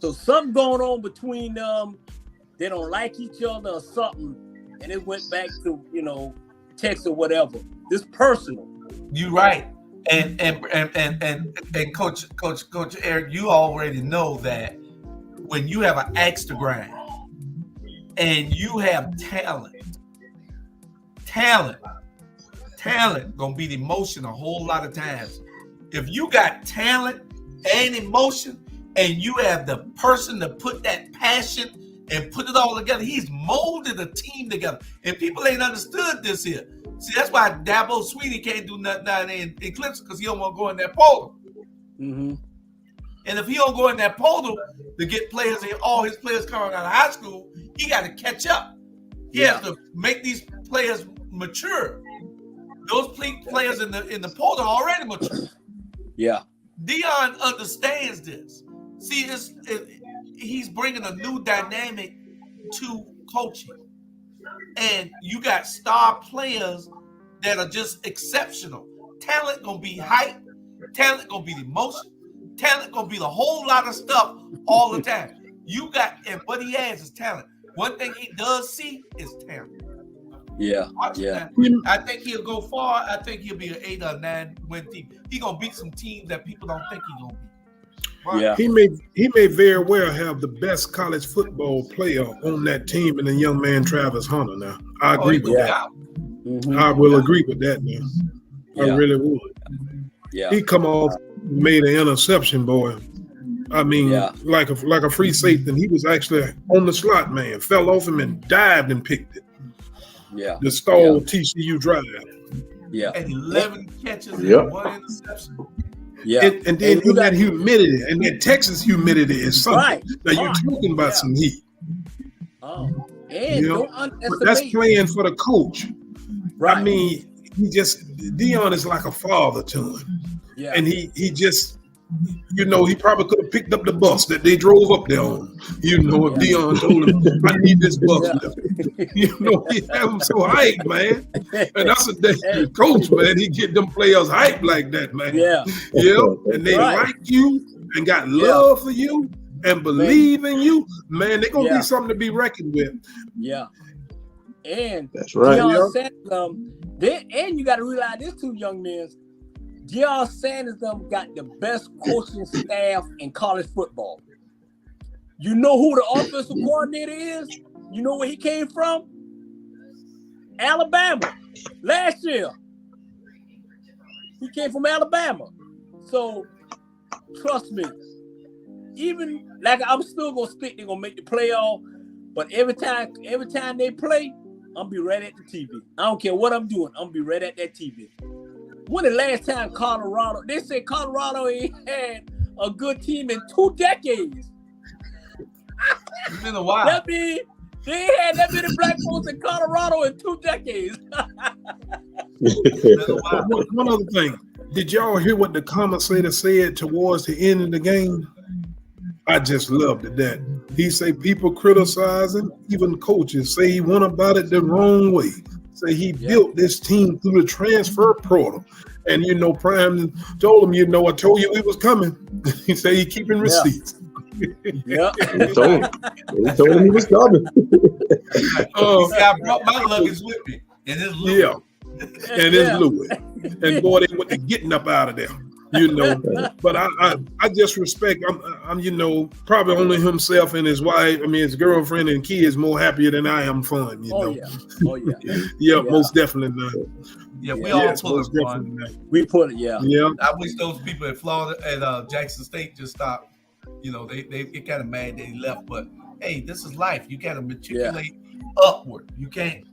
So something going on between them. They don't like each other or something, and it went back to text or whatever. This personal. You right, and Coach Eric, you already know that when you have an axe to grind and you have talent gonna beat emotion a whole lot of times. If you got talent and emotion, and you have the person to put that passion and put it all together, he's molded a team together. And people ain't understood this here. See, that's why Dabo Swinney can't do nothing down there in Clemson, because he don't want to go in that portal. Mm-hmm. And if he don't go in that portal to get players, and all his players coming out of high school, he got to catch up. He has to make these players mature. Those players in the portal are already mature. Yeah. Deion understands this. See, he's bringing a new dynamic to coaching. And you got star players that are just exceptional. Talent going to be hype. Talent going to be emotion. Talent going to be a whole lot of stuff all the time. You got, and what he has is talent. One thing he does see is talent. Yeah. I think he'll go far. I think he'll be an 8 or 9 win team. He's gonna beat some teams that people don't think he's gonna beat. Right? Yeah. He may very well have the best college football player on that team in the young man Travis Hunter. Now, I agree with that. Mm-hmm. I will agree with that now. I really would. Yeah. He come off, made an interception, boy. I mean, like a free safety. And he was actually on the slot, man. Fell off him and dived and picked it. Yeah. The stalled TCU drive. Yeah. And 11 catches and 1 interception. Yeah. And then in that humidity, and that Texas humidity is something. Right. Now you're talking about some heat. Oh. And don't underestimate. But that's playing for the coach. Right. I mean, Deion is like a father to him. Yeah. And he just, he probably could have picked up the bus that they drove up there on. If Deion told him, I need this bus. He have him so hyped, man. And that's a dangerous coach, man. He get them players hyped like that, man. Yeah. And they like you and got love for you and believe in you. Man, they're going to be something to be reckoned with. Yeah. And that's right. Deion Sanders, and you got to realize this two young men, Deion Sanders got the best coaching staff in college football. You know who the offensive coordinator is? You know where he came from? Alabama. Last year. He came from Alabama. So, trust me. Even, like, I'm still going to think they're going to make the playoff, but every time they play, I'm be right at the TV. I don't care what I'm doing. I'm be right at that TV. When the last time Colorado, they say Colorado ain't had a good team in 2 decades. It's been a while. That means they ain't had that many black folks in Colorado in 2 decades. One other thing. Did y'all hear what the commentator said towards the end of the game? I just loved it. That he say people criticizing, even coaches say he went about it the wrong way. Say he built this team through the transfer portal, and Prime told him, I told you he was coming. He said he keeping receipts. Yeah, he told him he was coming. I brought my luggage with me, and it's Louis. And it's Louis. And boy, they went to getting up out of there. But I just respect. I'm probably only himself and his wife. I mean, his girlfriend and kids more happier than I am fun. Most definitely not. Yeah, we all pull it fun. We put it. Yeah. I wish those people at Florida at Jackson State just stopped. They get kind of mad that he left, but hey, this is life. You got to matriculate upward. You can't.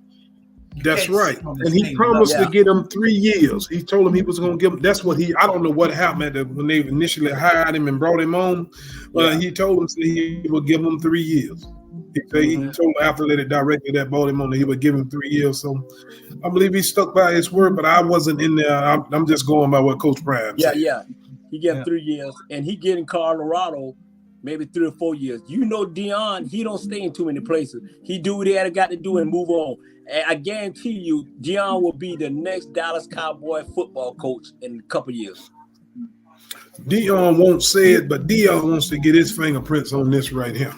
That's right. And he promised to get him 3 years. He told him he was going to give him. That's what I don't know what happened when they initially hired him and brought him on. But he told him he would give him 3 years. He told the athletic director that brought him on that he would give him 3 years. So I believe he stuck by his word, but I wasn't in there. I'm just going by what Coach Prime said. Yeah. He gave him 3 years, and he get in Colorado maybe 3 or 4 years. Deion, he don't stay in too many places. He do what he had got to do and move on. And I guarantee you, Deion will be the next Dallas Cowboy football coach in a couple years. Deion won't say it, but Deion wants to get his fingerprints on this right here.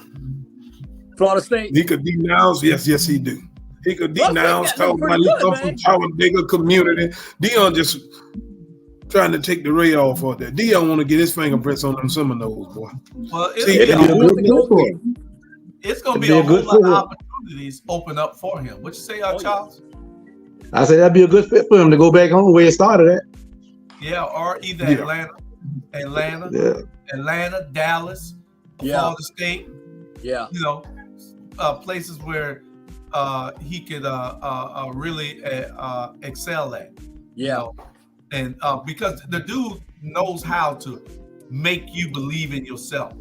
Florida State? He could denounce, yes, he do. He could denounce, talk about he come from Talladega community. Deion just trying to take the ray off of that. Deion want to get his fingerprints on them Seminoles, boy. Well, it's going to be a whole lot of opportunities open up for him. What you say, Charles? I say that'd be a good fit for him to go back home where he started at. Yeah, or either Atlanta, Dallas, Florida State. Yeah. Places where he could really excel at. And because the dude knows how to make you believe in yourself.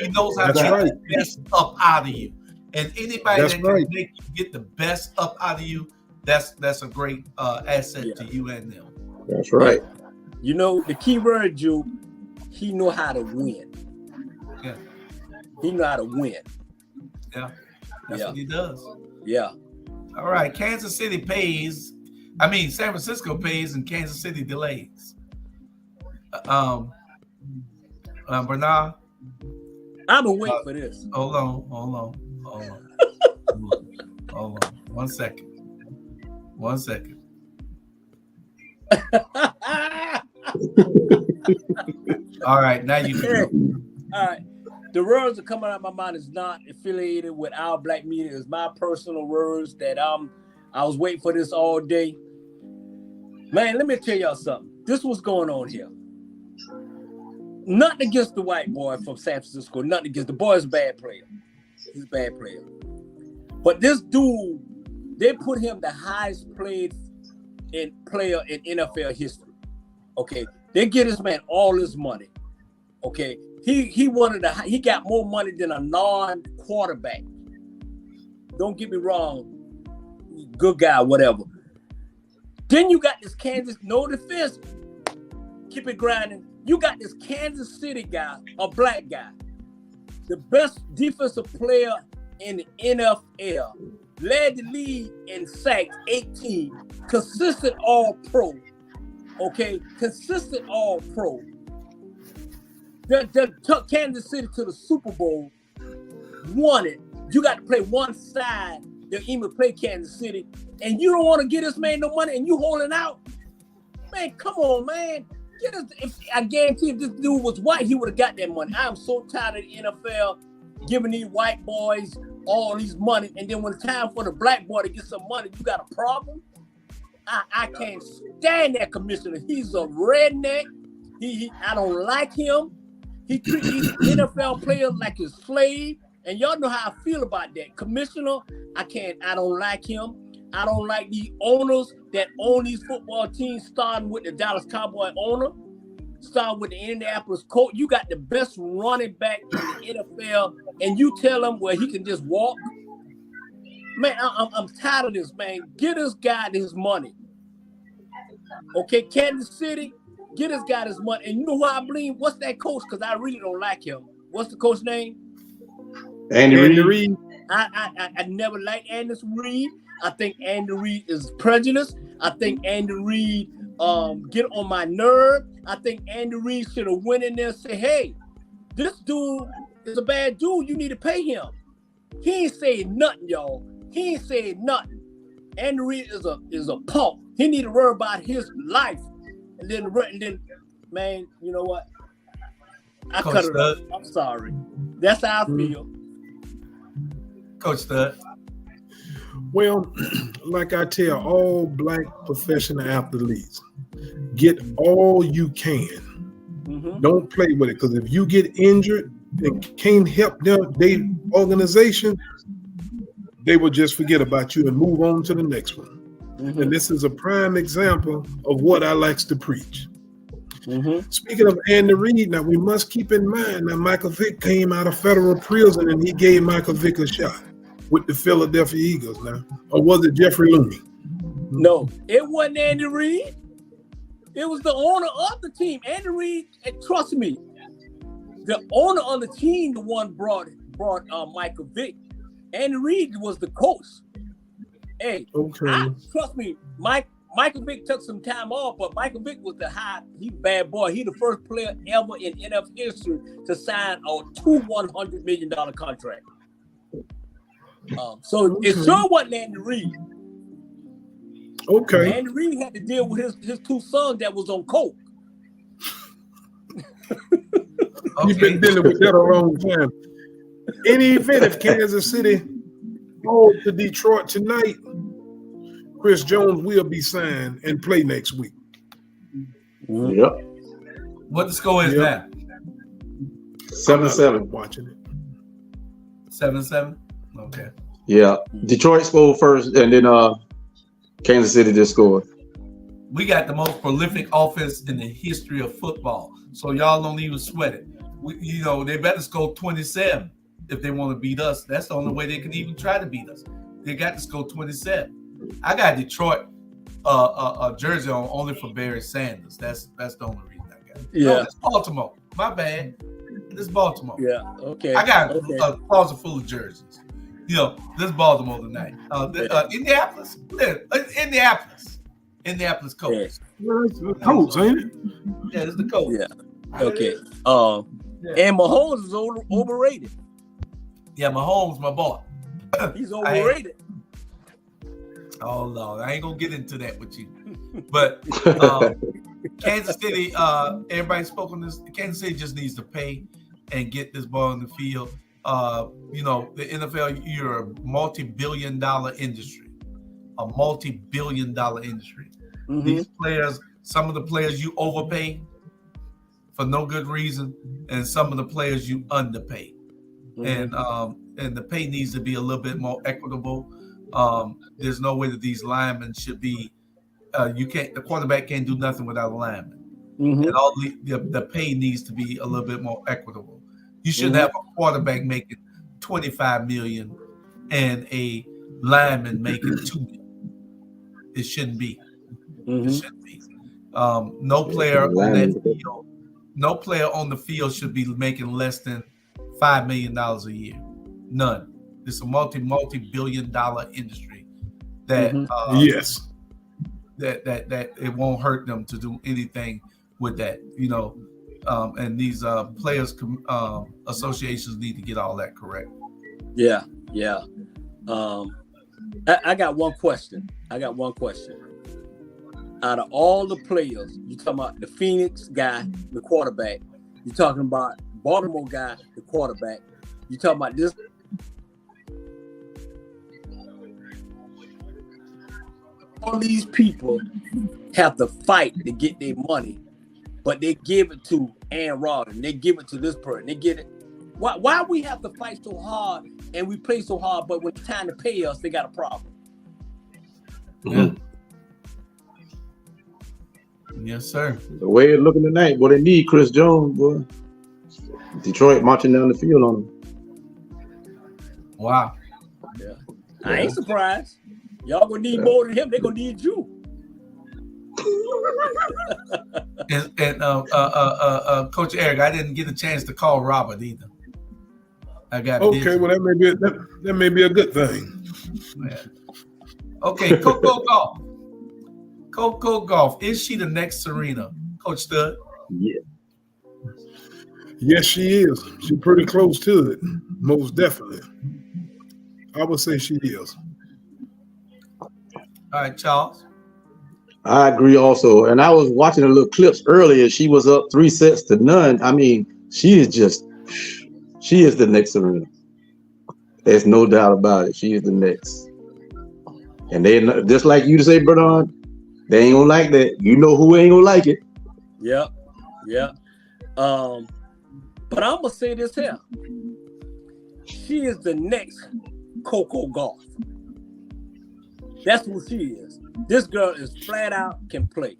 He knows how to get the best up out of you. And anybody that can make you get the best up out of you, that's a great asset to you and them. That's right. The key word, Jude, he know how to win. Yeah. He know how to win. Yeah. That's what he does. Yeah. All right. Kansas City pays. San Francisco pays and Kansas City delays. Bernard? I've been waiting for this. Hold on. 1 second. All right, now you can go. All right. The words that coming out of my mind is not affiliated with our black media. It's my personal words that I was waiting for this all day. Man, let me tell y'all something. This is what's going on here. Nothing against the white boy from San Francisco. Nothing against the boy. Is a bad player. He's a bad player. But this dude, they put him the highest player in NFL history. Okay, they get this man all his money. Okay, he got more money than a non-quarterback. Don't get me wrong, good guy, whatever. Then you got this Kansas, no defense, keep it grinding. You got this Kansas City guy, a black guy, the best defensive player in the NFL, led the league in sacks, 18, consistent all-pro, okay, consistent all-pro. That took Kansas City to the Super Bowl, won it. You got to play one side to even play Kansas City, and you don't want to get this man no money, and you holding out? Man, come on, man. I guarantee if this dude was white, he would have got that money. I am so tired of the NFL giving these white boys all these money, and then when it's time for the black boy to get some money, you got a problem? I can't stand that commissioner. He's a redneck. I don't like him. He treats these NFL players like his slave, and y'all know how I feel about that. Commissioner, I don't like him. I don't like the owners that own these football teams, starting with the Dallas Cowboy owner, starting with the Indianapolis Colts. You got the best running back in the NFL, and you tell him, well, he can just walk. Man, I'm tired of this, man. Get this guy his money. Okay, Kansas City, get this guy his money. And you know why I blame? What's that coach? Because I really don't like him. What's the coach name? Andy Reid. I never liked Andy Reid. I think Andy Reid is prejudiced. I think Andy Reid get on my nerve. I think Andy Reid should have went in there and said, hey, this dude is a bad dude. You need to pay him. He ain't saying nothing, y'all. He ain't saying nothing. Andy Reid is a punk. He need to worry about his life. And then, man, you know what? I Coach cut it Stud. off. I'm sorry. That's how I feel. Coach Stud. Well, like I tell all black professional athletes, get all you can. Mm-hmm. Don't play with it, because if you get injured and can't help their organization, they will just forget about you and move on to the next one. Mm-hmm. And this is a prime example of what I likes to preach. Mm-hmm. Speaking of Andy Reid, now we must keep in mind that Michael Vick came out of federal prison and he gave Michael Vick a shot with the Philadelphia Eagles now. Or was it Jeffrey Looney? No, it wasn't Andy Reid. It was the owner of the team. Andy Reid, and trust me, the owner of the team, the one brought Michael Vick. Andy Reid was the coach. Hey, Okay. Trust me, Michael Vick took some time off, but Michael Vick was he bad boy. He the first player ever in NFL history to sign a $100 million contract. So it sure wasn't Andy Reid. Okay. Andy Reid had to deal with his two sons that was on coke. You've been dealing with that a long time. Any event, if Kansas City falls to Detroit tonight, Chris Jones will be signed and play next week. Yep. What the score is now? 7-7. Watching it. 7-7? Okay. Yeah. Detroit scored first, and then Kansas City just scored. We got the most prolific offense in the history of football. So y'all don't even sweat it. They better score 27 if they want to beat us. That's the only way they can even try to beat us. They got to score 27. I got Detroit a jersey on only for Barry Sanders. That's the only reason I got it. Yeah. No, it's Baltimore. My bad. It's Baltimore. Yeah. Okay. I got a closet full of jerseys. This is Baltimore tonight. Indianapolis. Indianapolis Colts. Well, it's the Colts, ain't it? Yeah, it's the Colts. Yeah. Okay. And Mahomes is overrated. Yeah, Mahomes, my boy. He's overrated. Oh Lord, I ain't gonna get into that with you. But Kansas City, everybody spoke on this. Kansas City just needs to pay and get this ball in the field. You know, the NFL, you're a multi-billion-dollar industry. A multi-billion-dollar industry. Mm-hmm. These players, some of the players you overpay for no good reason, and some of the players you underpay. Mm-hmm. And the pay needs to be a little bit more equitable. There's no way that these linemen should be. The quarterback can't do nothing without a lineman. Mm-hmm. And all the pay needs to be a little bit more equitable. You shouldn't have a quarterback making $25 million and a lineman making $2 million. It shouldn't be. Mm-hmm. It shouldn't be. No player on the field should be making less than $5 million a year. None. It's a multi-billion-dollar industry that yes. That it won't hurt them to do anything with that, you know. And these players associations need to get all that correct. Yeah. I got one question. Out of all the players, you talking about the Phoenix guy, the quarterback. You talking about Baltimore guy, the quarterback. You talking about this. All these people have to fight to get their money, but they give it to Aaron Rodgers. They give it to this person. They get it. Why we have to fight so hard and we play so hard, but when it's time to pay us, they got a problem. Yeah. Yes, sir. The way it's looking tonight, boy, they need Chris Jones, boy. Detroit marching down the field on him. Wow. Yeah. I ain't surprised. Y'all gonna need more than him. They gonna need you. and Coach Eric, I didn't get a chance to call Robert either. I got okay. busy. Well, that may be a good thing. Yeah. Okay, Coco Golf. Coco Golf. Is she the next Serena, Coach Stud? Yeah. Yes, she is. She's pretty close to it. Most definitely. I would say she is. All right, Charles. I agree also. And I was watching the little clips earlier. She was up 3-0. I mean, she is the next Serena. There's no doubt about it. She is the next. And they, just like you to say, Bernard, they ain't gonna like that. You know who ain't gonna like it. Yeah. But I'm gonna say this here. She is the next Coco Golf. That's who she is. This girl is flat out can play.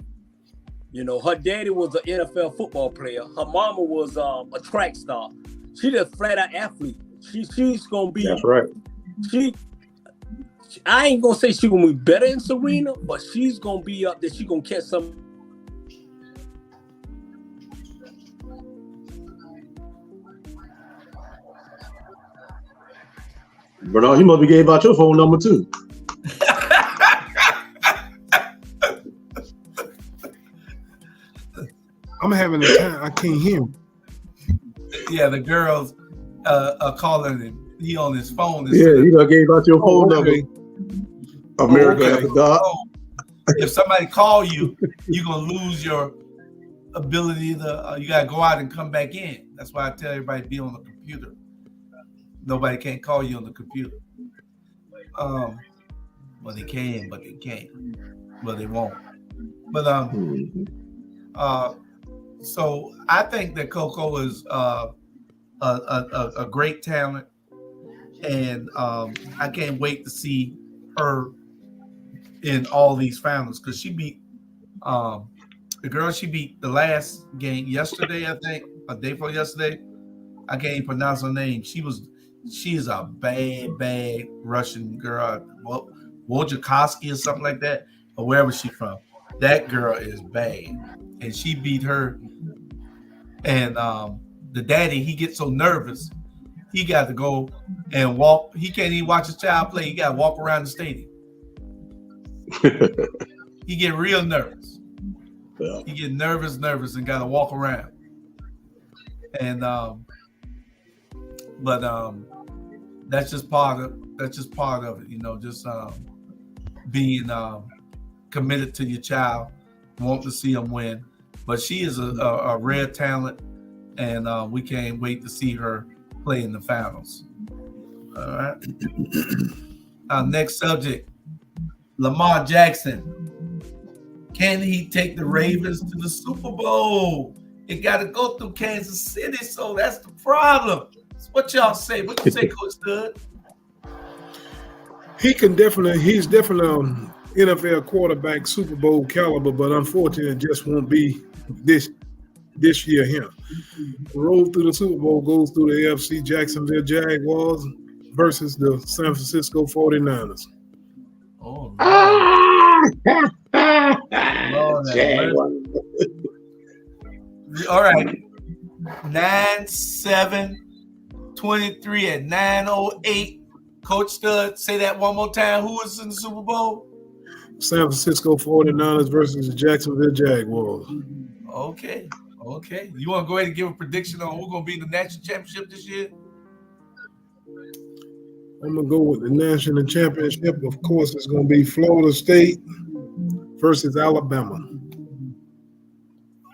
You know, her daddy was an NFL football player. Her mama was a track star. She just flat out athlete. She's gonna be. That's right. I ain't gonna say she's gonna be better than Serena, but she's gonna be up there. She's gonna catch some. Bernard, you must be gave out your phone number too. I'm having a time. I can't hear him. Yeah, the girls are calling him. He on his phone. Yeah, you done gave out your phone number. America after dark. If somebody call you, you're gonna lose your ability to. You gotta go out and come back in. That's why I tell everybody be on the computer. Nobody can't call you on the computer. Well, they can, but they can't. Well, they won't. But so I think that Coco is a great talent, and I can't wait to see her in all these finals because she beat the girl she beat the last game yesterday, I think, a day before yesterday. I can't even pronounce her name. She is a bad Russian girl, Wojciechowski or something like that, or wherever she's from. That girl is bad, and she beat her. And the daddy, he gets so nervous, he got to go and walk. He can't even watch his child play. He got to walk around the stadium. He get real nervous. Yeah. He get nervous, and got to walk around. And but that's just part of it, you know, just being committed to your child, want to see them win. But she is a rare talent, and we can't wait to see her play in the finals. All right. Our next subject, Lamar Jackson. Can he take the Ravens to the Super Bowl? It got to go through Kansas City, so that's the problem. So what y'all say? What you say, Coach Stud? He's definitely NFL quarterback, Super Bowl caliber, but unfortunately, it just won't be this year. Him. The road through the Super Bowl goes through the AFC Jacksonville Jaguars versus the San Francisco 49ers. Oh, Lord. All right. 9-7-23 at 9:08. Coach Stud, say that one more time. Who is in the Super Bowl? San Francisco 49ers versus the Jacksonville Jaguars. Okay. You want to go ahead and give a prediction on who's going to be in the national championship this year? I'm going to go with the national championship. Of course, it's going to be Florida State versus Alabama.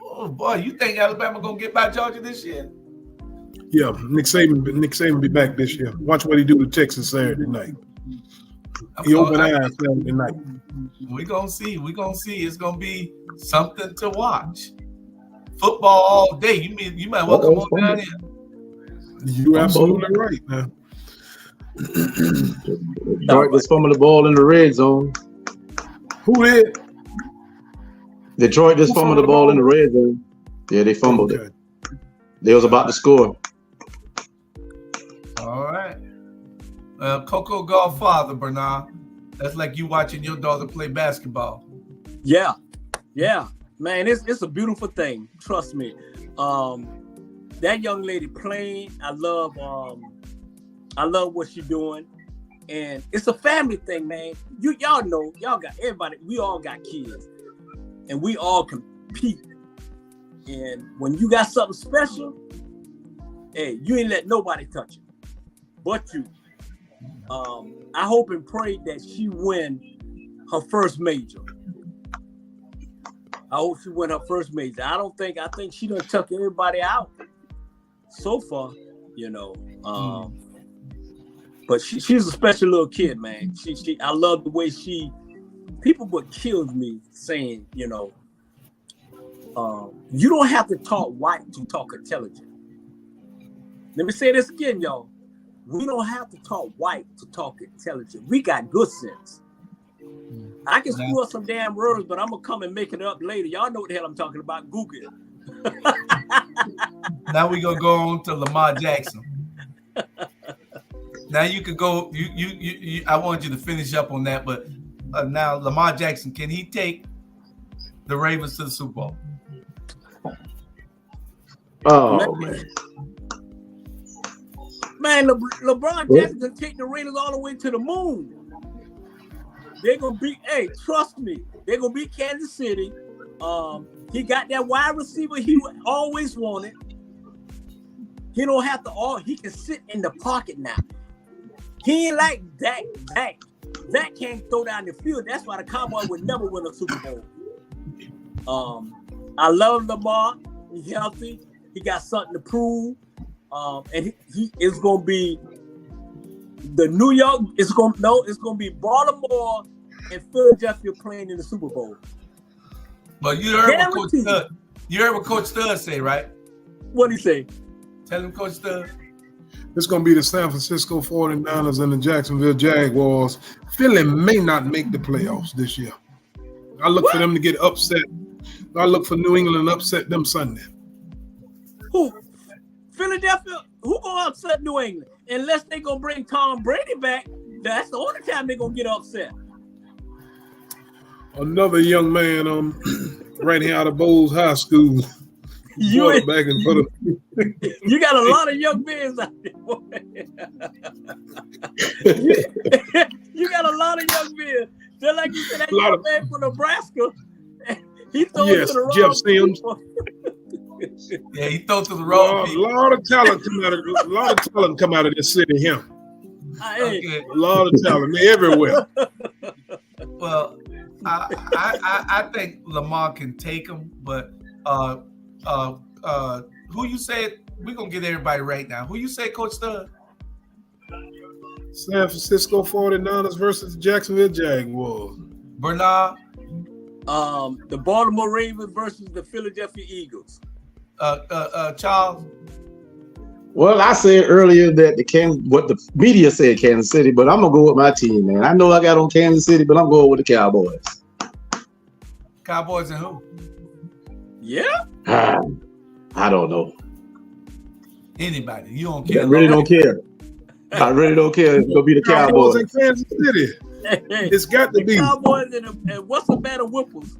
Oh, boy. You think Alabama going to get by Georgia this year? Yeah, Nick Saban be back this year. Watch what he do to Texas Saturday night. He opened eyes Saturday night. We're going to see. It's going to be something to watch. Football all day. You might well come on down here. You're absolutely right, man. Detroit just fumbled the ball in the red zone. Who did? Detroit just fumbled the ball in the red zone. Yeah, they fumbled it. They was about to score. All right. Coco Godfather, Bernard. That's like you watching your daughter play basketball. Yeah. Man, it's a beautiful thing. Trust me. That young lady playing, I love what she's doing. And it's a family thing, man. Y'all know, y'all got everybody, we all got kids. And we all compete. And when you got something special, hey, you ain't let nobody touch it. But you. I hope and pray that she win her first major. I hope she win her first major. I think she done took everybody out so far, you know. But she's a special little kid, man. I love the way people would kill me saying, you know, you don't have to talk white to talk intelligent. Let me say this again, y'all. We don't have to talk white to talk intelligent. We got good sense. I can screw up some damn words, but I'm going to come and make it up later. Y'all know what the hell I'm talking about. Google it. Now we're going to go on to Lamar Jackson. Now you could go. You I want you to finish up on that, but now Lamar Jackson, can he take the Ravens to the Super Bowl? Oh, man. Man, LeBron Jackson can take the Raiders all the way to the moon. They're going to beat, hey, trust me, they're going to beat Kansas City. He got that wide receiver he always wanted. He don't have to he can sit in the pocket now. He ain't like Dak. Dak can't throw down the field. That's why the Cowboys would never win a Super Bowl. I love Lamar. He's healthy. He got something to prove. And he is going to be the New York. It's going to be Baltimore and Philadelphia playing in the Super Bowl. But you heard what Coach Stud say, right? What did he say? Tell him, Coach Stud. It's going to be the San Francisco 49ers and the Jacksonville Jaguars. Philly may not make the playoffs this year. I look for them to get upset. I look for New England to upset them Sunday. Who? Philadelphia? Who going to upset New England? Unless they going to bring Tom Brady back, that's the only time they're going to get upset. Another young man right here out of Bowles High School. You back in front of you got a lot of young men out there, boy. You got a lot of young men. Just like you said, that young man from Nebraska. He throws to the wrong Jeff Sims. Yeah, he throw to the wrong people. A lot of talent come out of this city here. Okay. A lot of talent. They're everywhere. Well, I think Lamar can take him, but who you said? We're gonna get everybody right now. Who you say, Coach Stud? San Francisco 49ers versus Jacksonville Jaguars. Bernard. The Baltimore Ravens versus the Philadelphia Eagles. Charles. Well, I said earlier that what the media said Kansas City, but I'm gonna go with my team, man. I know I got on Kansas City, but I'm going with the Cowboys. Cowboys and who? Yeah. I don't know. Anybody. You don't care. I really don't care. I really don't care. It's gonna be the Cowboys. In Kansas City. It's got to be Cowboys and what's the matter with Whipples?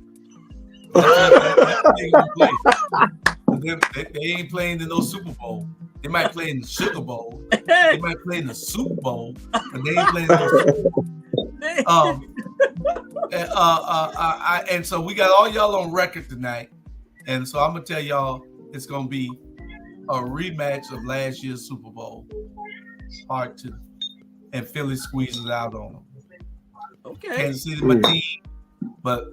They ain't playing in no Super Bowl. They might play in the Sugar Bowl. They might play in the Super Bowl, but they ain't playing in no Super Bowl. And so we got all y'all on record tonight, and so I'm gonna tell y'all it's gonna be a rematch of last year's Super Bowl, Part 2, and Philly squeezes out on them. Okay. Kansas City, my team, but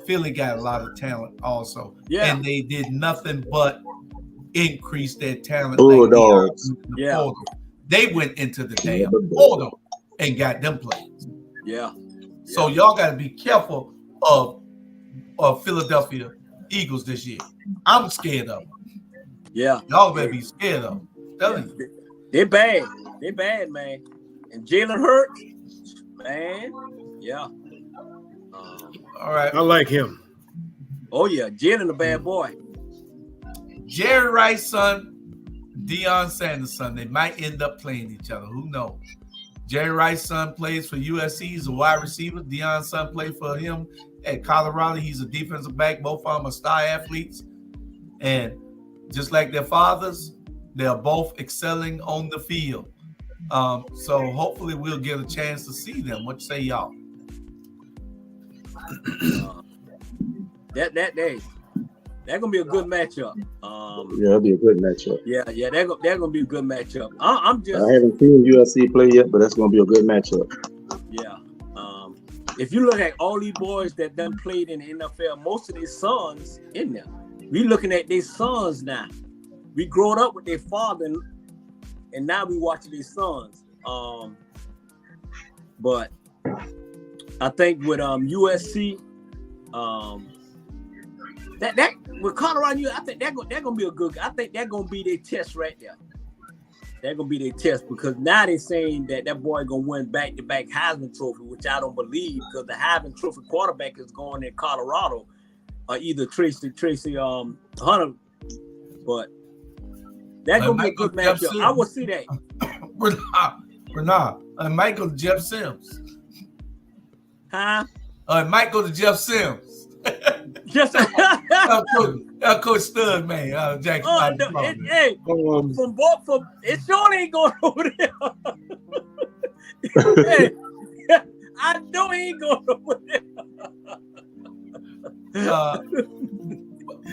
Philly got a lot of talent also. Yeah. And they did nothing but increase their talent. Bulldogs. Yeah. They went into the damn portal and got them players. Yeah. So y'all got to be careful of Philadelphia Eagles this year. I'm scared of them. Yeah. Y'all better be scared of them. Telling you. They're bad. They're bad, man. And Jalen Hurts, man. Yeah. All right. I like him. Oh, yeah. Jalen a bad boy. Jerry Rice's son, Deion Sanders' son, they might end up playing each other. Who knows? Jerry Rice's son plays for USC. He's a wide receiver. Deion's son played for him at Colorado. He's a defensive back. Both of them are star athletes. And just like their fathers, they're both excelling on the field. So hopefully we'll get a chance to see them. What say y'all? That day, that's gonna be a good matchup. Yeah, it'll be a good matchup. Yeah, they're gonna be a good matchup. I haven't seen USC play yet, but that's gonna be a good matchup. Yeah. If you look at all these boys that done played in the NFL, most of their sons in there. We looking at their sons now. We growing up with their father, and now we watching their sons. But I think with USC, that with Colorado, I think they're gonna be a good. I think that's gonna be their test right there. They're gonna be their test because now they're saying that boy gonna win back-to-back Heisman Trophy, which I don't believe because the Heisman Trophy quarterback is going in Colorado, or either Tracy Hunter, but that's gonna be a good matchup. I will see that. Bernard, I might go to Jeff Sims. Huh? I might go to Jeff Sims. Just Coach Stud, man. Jackson. Hey, it sure ain't going over there. Hey, I know he ain't going over there.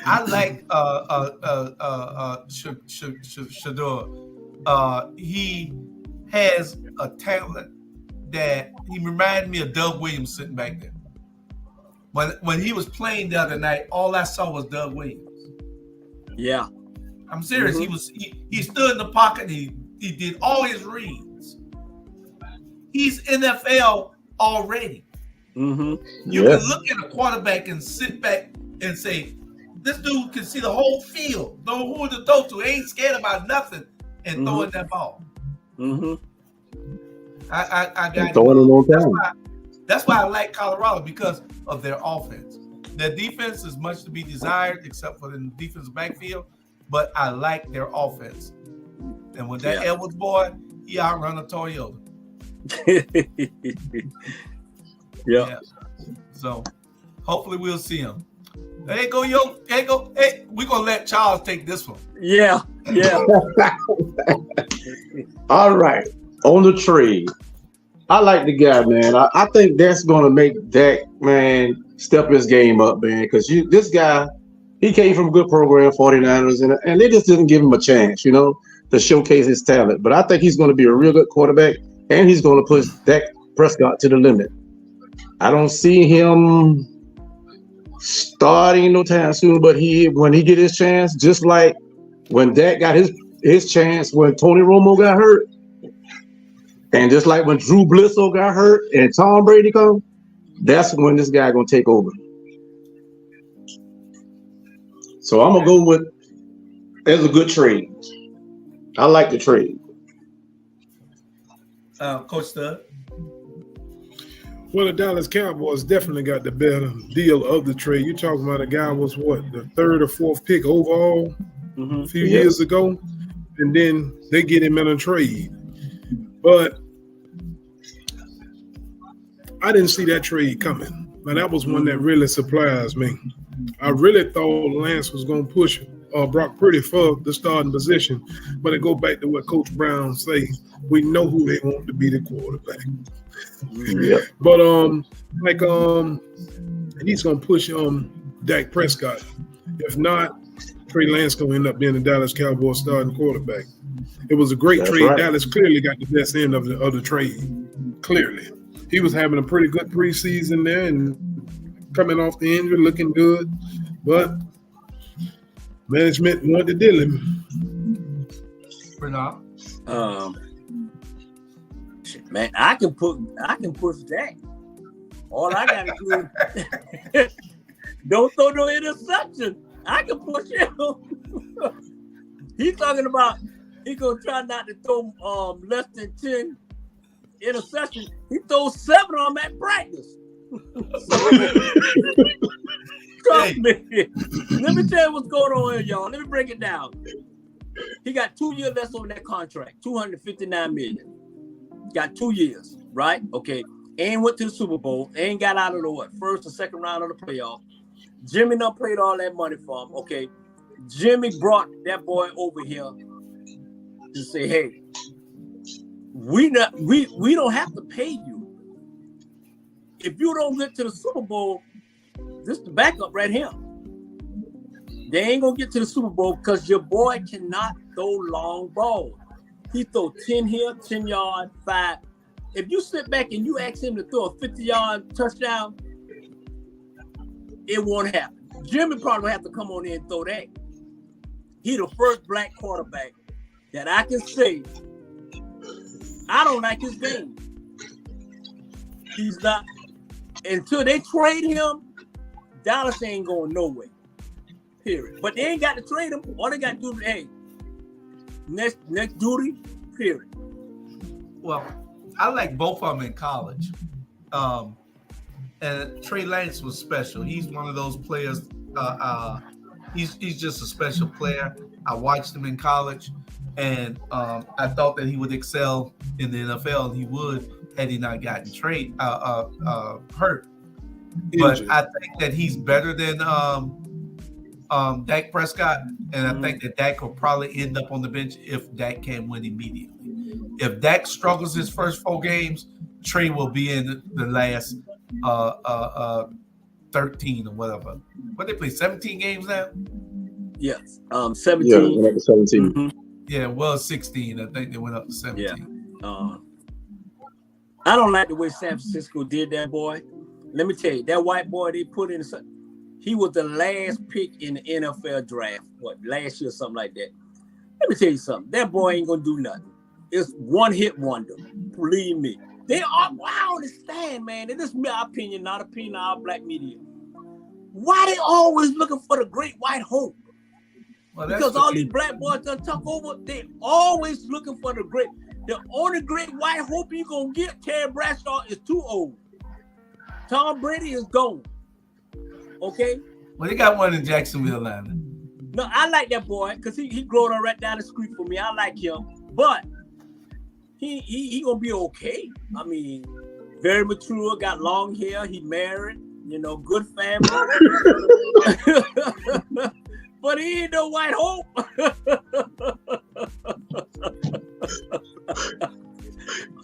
I like Shador. He has a talent that he reminded me of Doug Williams sitting back there. When he was playing the other night, all I saw was Doug Williams. Yeah. I'm serious. Mm-hmm. He stood in the pocket. He did all his reads. He's NFL already. Mm-hmm. You can look at a quarterback and sit back and say, this dude can see the whole field, know who to throw to, ain't scared about nothing, and throwing that ball. Mm-hmm. I got throwing it on time. That's why I like Colorado, because of their offense. Their defense is much to be desired, except for the defensive backfield, but I like their offense. And with that Edwards boy, he outrun a Toyota. Yeah. So hopefully we'll see him. Hey, we're gonna let Charles take this one. Yeah. All right. On the trade. I like the guy, man. I think that's gonna make Dak, man, step his game up, man. Because this guy, He came from a good program, 49ers, and they just didn't give him a chance, to showcase his talent. But I think he's going to be a real good quarterback, and he's going to push Dak Prescott to the limit. I don't see him starting no time soon, but when he get his chance, just like when Dak got his chance when Tony Romo got hurt, and just like when Drew Bledsoe got hurt and Tom Brady come, that's when this guy gonna take over. So I'm gonna go with as a good trade. I like the trade. Coach Stud. Well, the Dallas Cowboys definitely got the better deal of the trade. You're talking about a guy was what, the 3rd or 4th pick overall a few years ago, and then they get him in a trade. But I didn't see that trade coming. Now, that was one that really surprised me. I really thought Lance was going to push Brock Purdy for the starting position, but it go back to what Coach Brown say. We know who they want to be the quarterback. But he's going to push Dak Prescott. If not, Trey Lance going to end up being the Dallas Cowboys starting quarterback. It was a great trade. Right. Dallas clearly got the best end of the trade. Clearly. He was having a pretty good preseason there and coming off the injury, looking good. But management wanted to deal him. Bernard? Man, I can push Dak. All I gotta do is don't throw no interception. I can push him. He's talking about he gonna try not to throw less than 10 interceptions. He throws 7 of them at practice. Trust me. Let me tell you what's going on here, y'all. Let me break it down. He got 2 years left on that contract, $259 million. Got 2 years, right? Okay. And went to the Super Bowl. And got out of the first or second round of the playoff. Jimmy done played all that money for him. Okay. Jimmy brought that boy over here to say, hey, we don't have to pay you. If you don't get to the Super Bowl, this is the backup right here. They ain't gonna get to the Super Bowl because your boy cannot throw long balls. He throw 10 here, 10 yard, 5. If you sit back and you ask him to throw a 50-yard touchdown, it won't happen. Jimmy probably have to come on in and throw that. He the first black quarterback that I can say I don't like his game. He's not. Until they trade him, Dallas ain't going nowhere. Period. But they ain't got to trade him. All they got to do is, hey, next duty, period. Well, I like both of them in college. And Trey Lance was special. He's one of those players. He's just a special player. I watched him in college, and I thought that he would excel in the NFL. And he would had he not gotten hurt. But I think that he's better than Dak Prescott, and I think that Dak will probably end up on the bench if Dak can't win immediately. If Dak struggles his first 4 games, Trey will be in the last 13 or whatever. What they play, 17 games now? Yes, 17. Yeah, 17. Mm-hmm. Yeah, well, 16. I think they went up to 17. Yeah. I don't like the way San Francisco did that, boy. Let me tell you, that white boy they put in, he was the last pick in the NFL draft, last year, something like that. Let me tell you something. That boy ain't going to do nothing. It's one-hit wonder. Believe me. They are, I understand, man. And this is my opinion, not opinion of our black media. Why they always looking for the great white hope? Well, because all these black boys done took over, they always looking for the great. The only great white hope you going to get, Terry Bradshaw, is too old. Tom Brady is gone. Okay? Well, they got one in Jacksonville, Atlanta. No, I like that boy because he growing up right down the street for me. I like him. But he going to be okay. I mean, very mature, got long hair. He married, good family. But he ain't no white hope.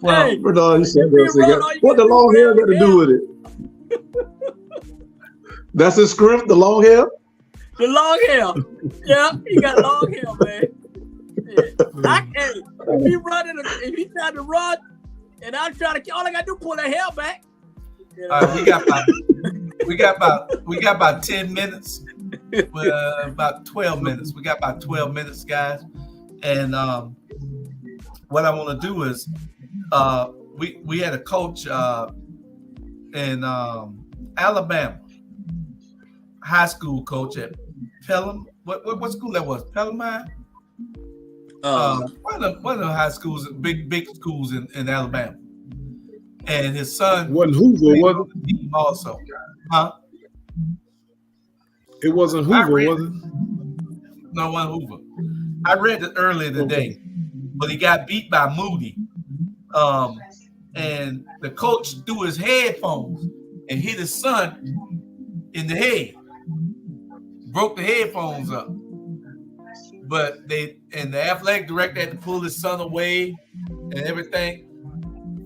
Well, hey, Bernard, you said what the long hair got to do with it? That's his script, the long hair? The long hair. Yeah, he got long hair, man. Yeah. If he tried to run, and I try to, all I gotta do pull that hair back. You know? All right, we got about 10 minutes. About 12 minutes. We got about 12 minutes, guys. And what I want to do is we had a coach in Alabama, high school coach at Pelham. What school that was? Pelham High? One of the high schools, big schools in Alabama. And his son wasn't Hoover, was it? Also, huh? It wasn't Hoover, was it? No, it wasn't Hoover. I read it earlier today, but he got beat by Moody. And the coach threw his headphones and hit his son in the head. Broke the headphones up. But the athletic director had to pull his son away and everything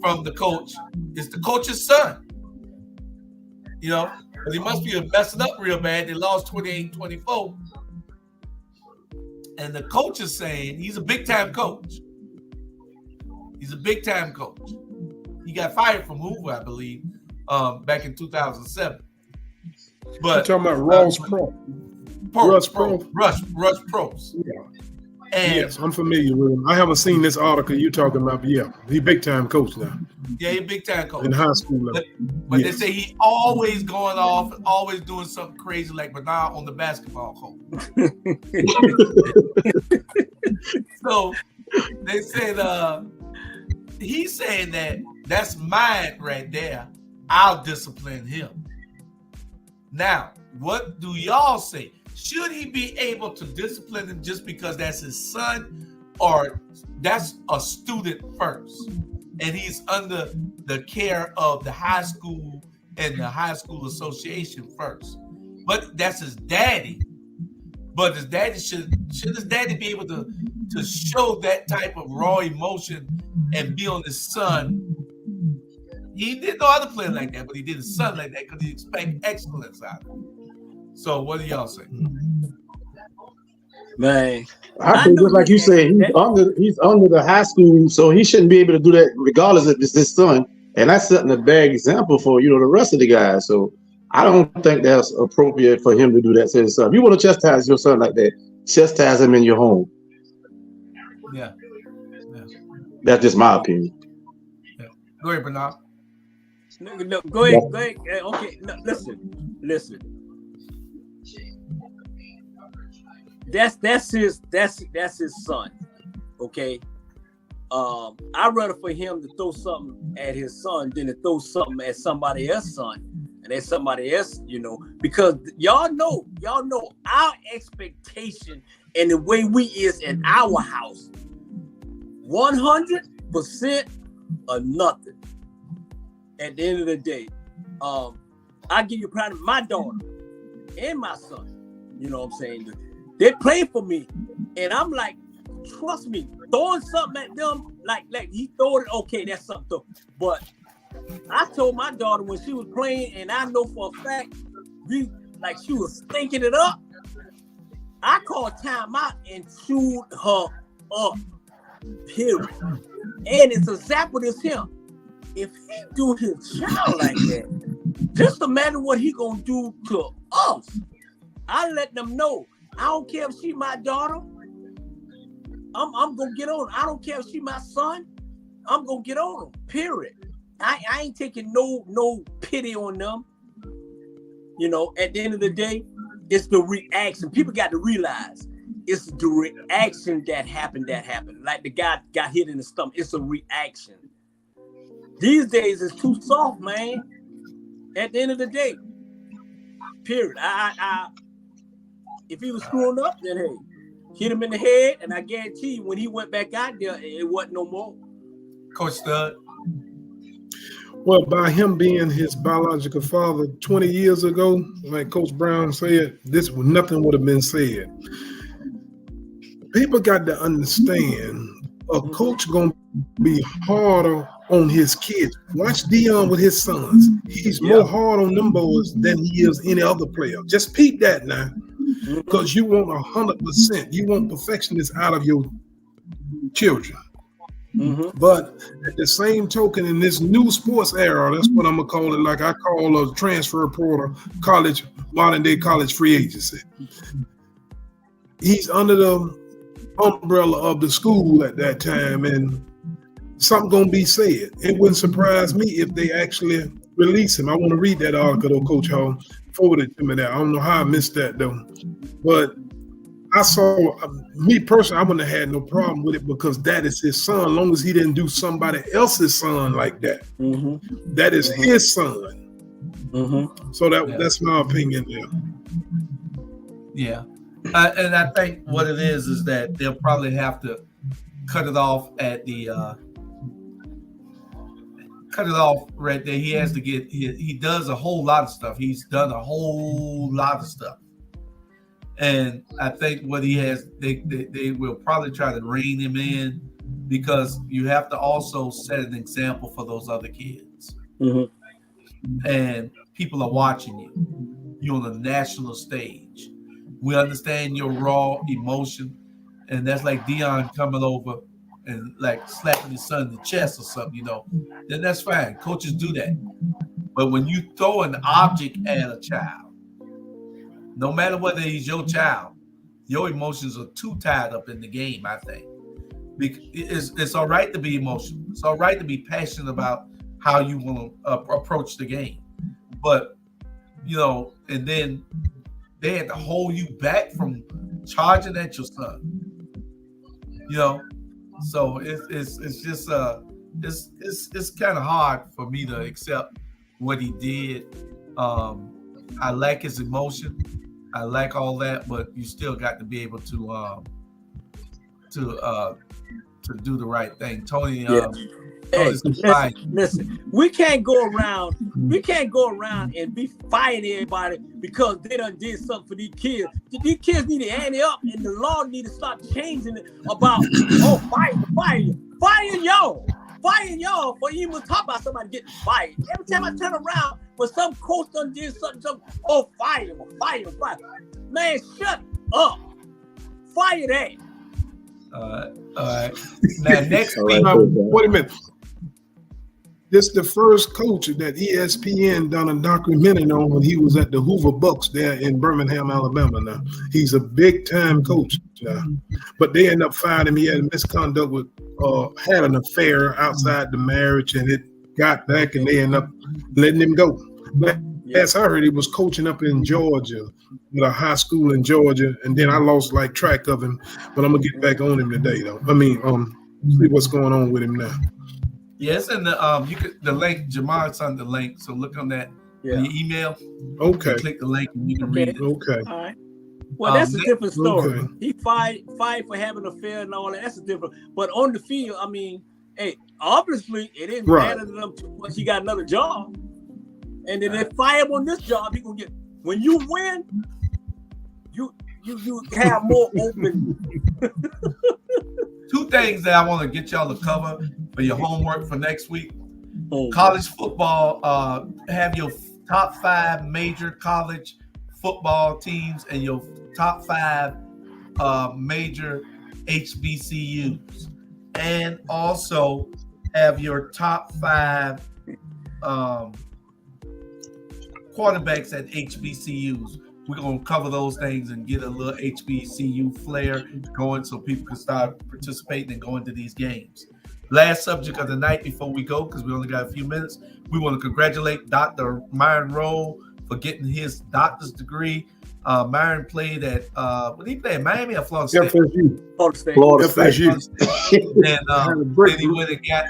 from the coach. It's the coach's son. You know, but he must be messing up real bad. They lost 28-24. And the coach is saying he's a big-time coach. He's a big-time coach. He got fired from Hoover, I believe, back in 2007. But you're talking about Russ Probst. Yeah. And yes, I'm familiar with him. I haven't seen this article you're talking about, but yeah, he's big-time coach now. Yeah, he's a big-time coach. In high school level. But yes. They say he always going off and always doing something crazy like Bernard on the basketball court. So they said he's saying that's mine right there. I'll discipline him. Now, what do y'all say? Should he be able to discipline him just because that's his son, or that's a student first, and he's under the care of the high school and the high school association first? But that's his daddy. But his daddy should his daddy be able to show that type of raw emotion and be on his son? He didn't know how to play like that, but he did his son like that because he expected excellence out of him. So what do y'all say? Man, I think just like you say, he's under the high school, so he shouldn't be able to do that regardless if it's his son. And that's setting a bad example for the rest of the guys. So I don't think that's appropriate for him to do that to his son. If you want to chastise your son like that, chastise him in your home. Yeah. That's just my opinion. Yeah. Go ahead, Bernard. No, go ahead. Okay, no, listen. That's his son. Okay. I'd rather for him to throw something at his son than to throw something at somebody else's son and at somebody else, because y'all know our expectation and the way we is in our house, 100% or nothing. At the end of the day, I give you pride of my daughter and my son. You know what I'm saying? They play for me, and I'm like, trust me, throwing something at them like he throw it. Okay, that's something. But I told my daughter when she was playing, and I know for a fact, she was stinking it up. I called timeout and chewed her up. Period. And it's exactly as him. If he do his child like that, just imagine what he gonna do to us. I let them know. I don't care if she my daughter. I'm gonna get on her. I don't care if she my son. I'm gonna get on her. Period. I ain't taking no pity on them. At the end of the day, it's the reaction. People got to realize it's the reaction that happened. Like the guy got hit in the stomach. It's a reaction. These days it's too soft, man. At the end of the day, period. I if he was screwing up, then hey, hit him in the head, and I guarantee you, when he went back out there, it wasn't no more. Coach Stud. Well, by him being his biological father 20 years ago, like Coach Brown said, nothing would have been said. People got to understand a coach gonna be harder on his kids. Watch Deion with his sons. He's more hard on them boys than he is any other player. Just peep that now. because you want 100%. You want perfectionists out of your children. But at the same token, in this new sports era, that's what I'm gonna call it. Like I call a transfer portal, modern day college free agency. He's under the umbrella of the school at that time, and something gonna be said. It wouldn't surprise me if they actually release him. I want to read that article though, Coach Hall. Forwarded to me that. I don't know how I missed that though, but I saw me personally. I wouldn't have had no problem with it because that is his son. As long as he didn't do somebody else's son like that, that is his son. So that's my opinion there. Yeah, and I think what it is that they'll probably have to cut it off at the right there. He has to get. He does a whole lot of stuff. He's done a whole lot of stuff. And I think what he has, they will probably try to rein him in because you have to also set an example for those other kids. And people are watching you. You're on a national stage. We understand your raw emotion. And that's like Deion coming over and like slapping his son in the chest or something, then that's fine. Coaches do that. But when you throw an object at a child, no matter whether he's your child, your emotions are too tied up in the game, I think. It's all right to be emotional. It's all right to be passionate about how you want to approach the game. But, and then they had to hold you back from charging at your son. So it's just it's kind of hard for me to accept what he did. I like his emotion. I like all that, but you still got to be able to do the right thing. Tony, listen, we can't go around and be fighting everybody because they done did something for these kids. These kids need to ante up, and the law need to start changing it about fire y'all for even talk about somebody getting fired. Every time I turn around, when some coach done did something, fire. Man, shut up. Fire that. All right. Now, next week. Wait a minute. This is the first coach that ESPN done a documentary on when he was at the Hoover Bucks there in Birmingham, Alabama. Now he's a big time coach now, but they end up firing him. He had misconduct with, had an affair outside the marriage, and it got back, and they end up letting him go. But as I heard, he was coaching up in Georgia, at a high school in Georgia, and then I lost track of him. But I'm gonna get back on him today, though. See what's going on with him now. Yes, and the link, Jamar sent the link, so look on that in your email. Okay. You click the link and you can read it. Okay. All right. Well, that's a different story. Okay. He fired for having an affair and all that. That's a different. But on the field, obviously it didn't matter to them too much. He got another job, and then they fire him on this job. He gonna get. When you win, you have more open. Two things that I want to get y'all to cover for your homework for next week. College football, have your top 5 major college football teams and your top 5 major HBCUs. And also have your top 5 quarterbacks at HBCUs. We're going to cover those things and get a little HBCU flair going so people can start participating and going to these games. Last subject of the night before we go, because we only got a few minutes, we want to congratulate Dr. Myron Rowe for getting his doctor's degree. Myron played at, what did he play, Miami or Florida State? Florida State. And then he went and got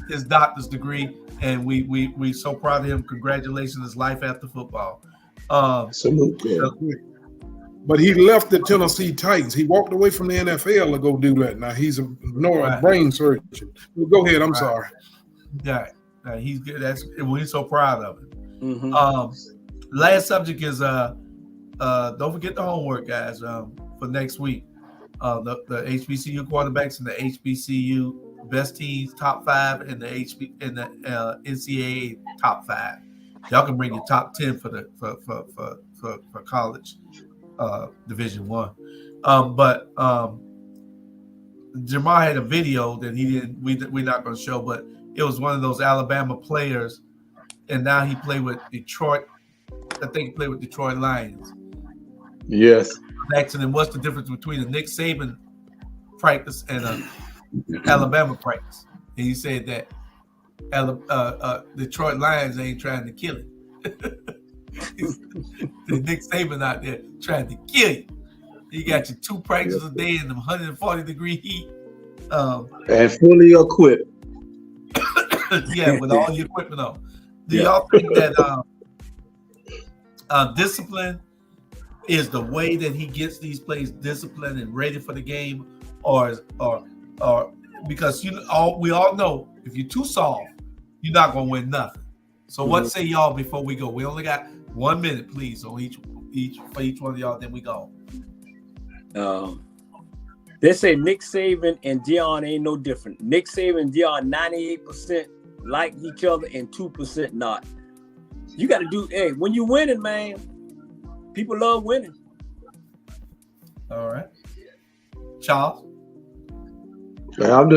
his doctor's degree, and we so proud of him. Congratulations, his life after football. Salute. But he left the Tennessee Titans. He walked away from the NFL to go do that. Now he's a brain surgeon. Well, go ahead. I'm sorry. Yeah, he's good. We're so proud of him. Last subject is don't forget the homework, guys. For next week, the HBCU quarterbacks and the HBCU best teams, top 5, and the NCAA top 5. Y'all can bring your top 10 for college. Division I. But Jamar had a video that he didn't. We're not going to show, but it was one of those Alabama players, and now he played with Detroit. I think he played with Detroit Lions. Yes. Accident. What's the difference between a Nick Saban practice and a Alabama practice? And he said that Detroit Lions ain't trying to kill him. The Nick Saban out there trying to kill you. You got your 2 practices a day in the 140-degree heat. And fully equipped. Yeah, with all your equipment on. Do y'all think that discipline is the way that he gets these players disciplined and ready for the game, or because we all know if you're too soft, you're not gonna win nothing. So what say y'all before we go? We only got 1 minute, please, on each one of y'all. Then we go. They say Nick Saban and Deion ain't no different. Nick Saban and Deion 98% like each other and 2% not. You got to do. Hey, when you winning, man, people love winning. All right, Charles. Man, I'm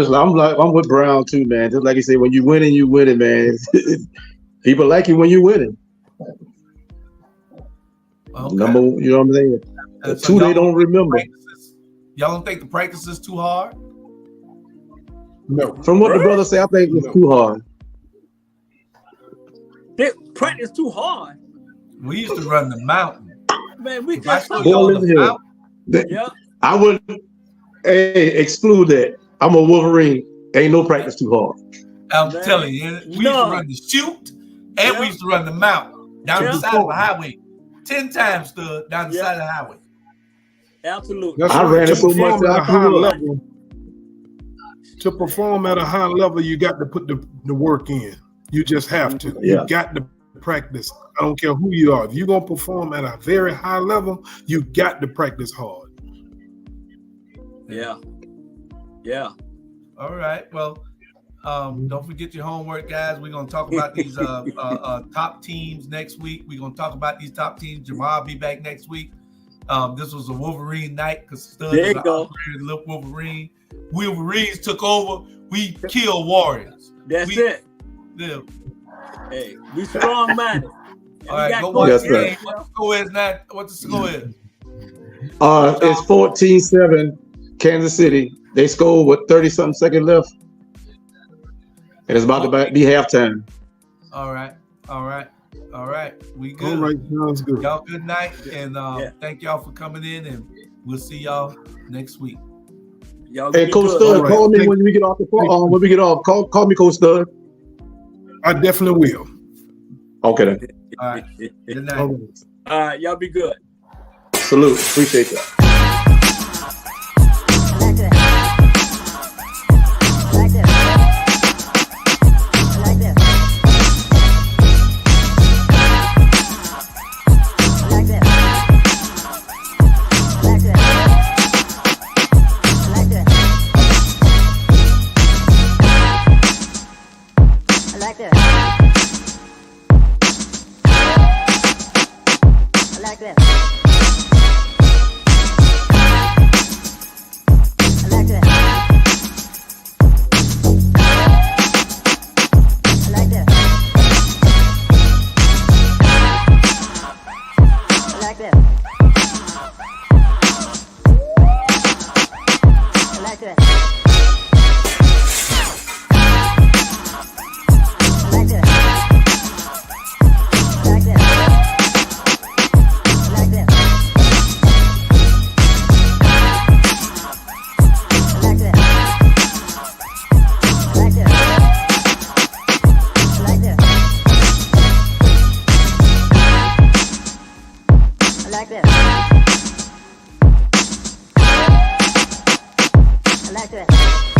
with Brown too, man. Just like you say, when you winning, man. People like you when you winning. Okay. Number, you know what I'm saying? So 2 they don't remember. Y'all don't think the practice is too hard? No. From what the brother say, I think it's too hard. They practice too hard. We used to run the mountain. Man, we If I just show y'all the mountain, yeah. I would exclude that. I'm a Wolverine. Ain't no practice too hard. I'm telling you, we used to run the chute and we used to run the mountain down the side of the highway. 10 times stood down the side of the highway. Absolutely. I ran it so much at a high level. To perform at a high level, you got to put the work in. You just have to. You got to practice. I don't care who you are. If you're going to perform at a very high level, you got to practice hard. Yeah. Yeah. All right. Well, don't forget your homework, guys. We're going to talk about these top teams next week. We're going to talk about these top teams. Jamal will be back next week. This was a Wolverine night because Stud is an Wolverine. Wolverines took over. We killed Warriors. It. Yeah. Hey, we strong-minded. All right, go watch the game. What the score is now? What the score is? It's 14-7, Kansas City. They scored with 30-something seconds left. And it's about to be halftime. All right. We good. All right, sounds good. Y'all good night, and thank y'all for coming in, and we'll see y'all next week. Hey, Coach Stud, call me when we get off the phone. When we get off, call me, Coach Stud. I definitely will. Okay then. All right. Good night. All right, y'all be good. Salute. Appreciate that. I like that.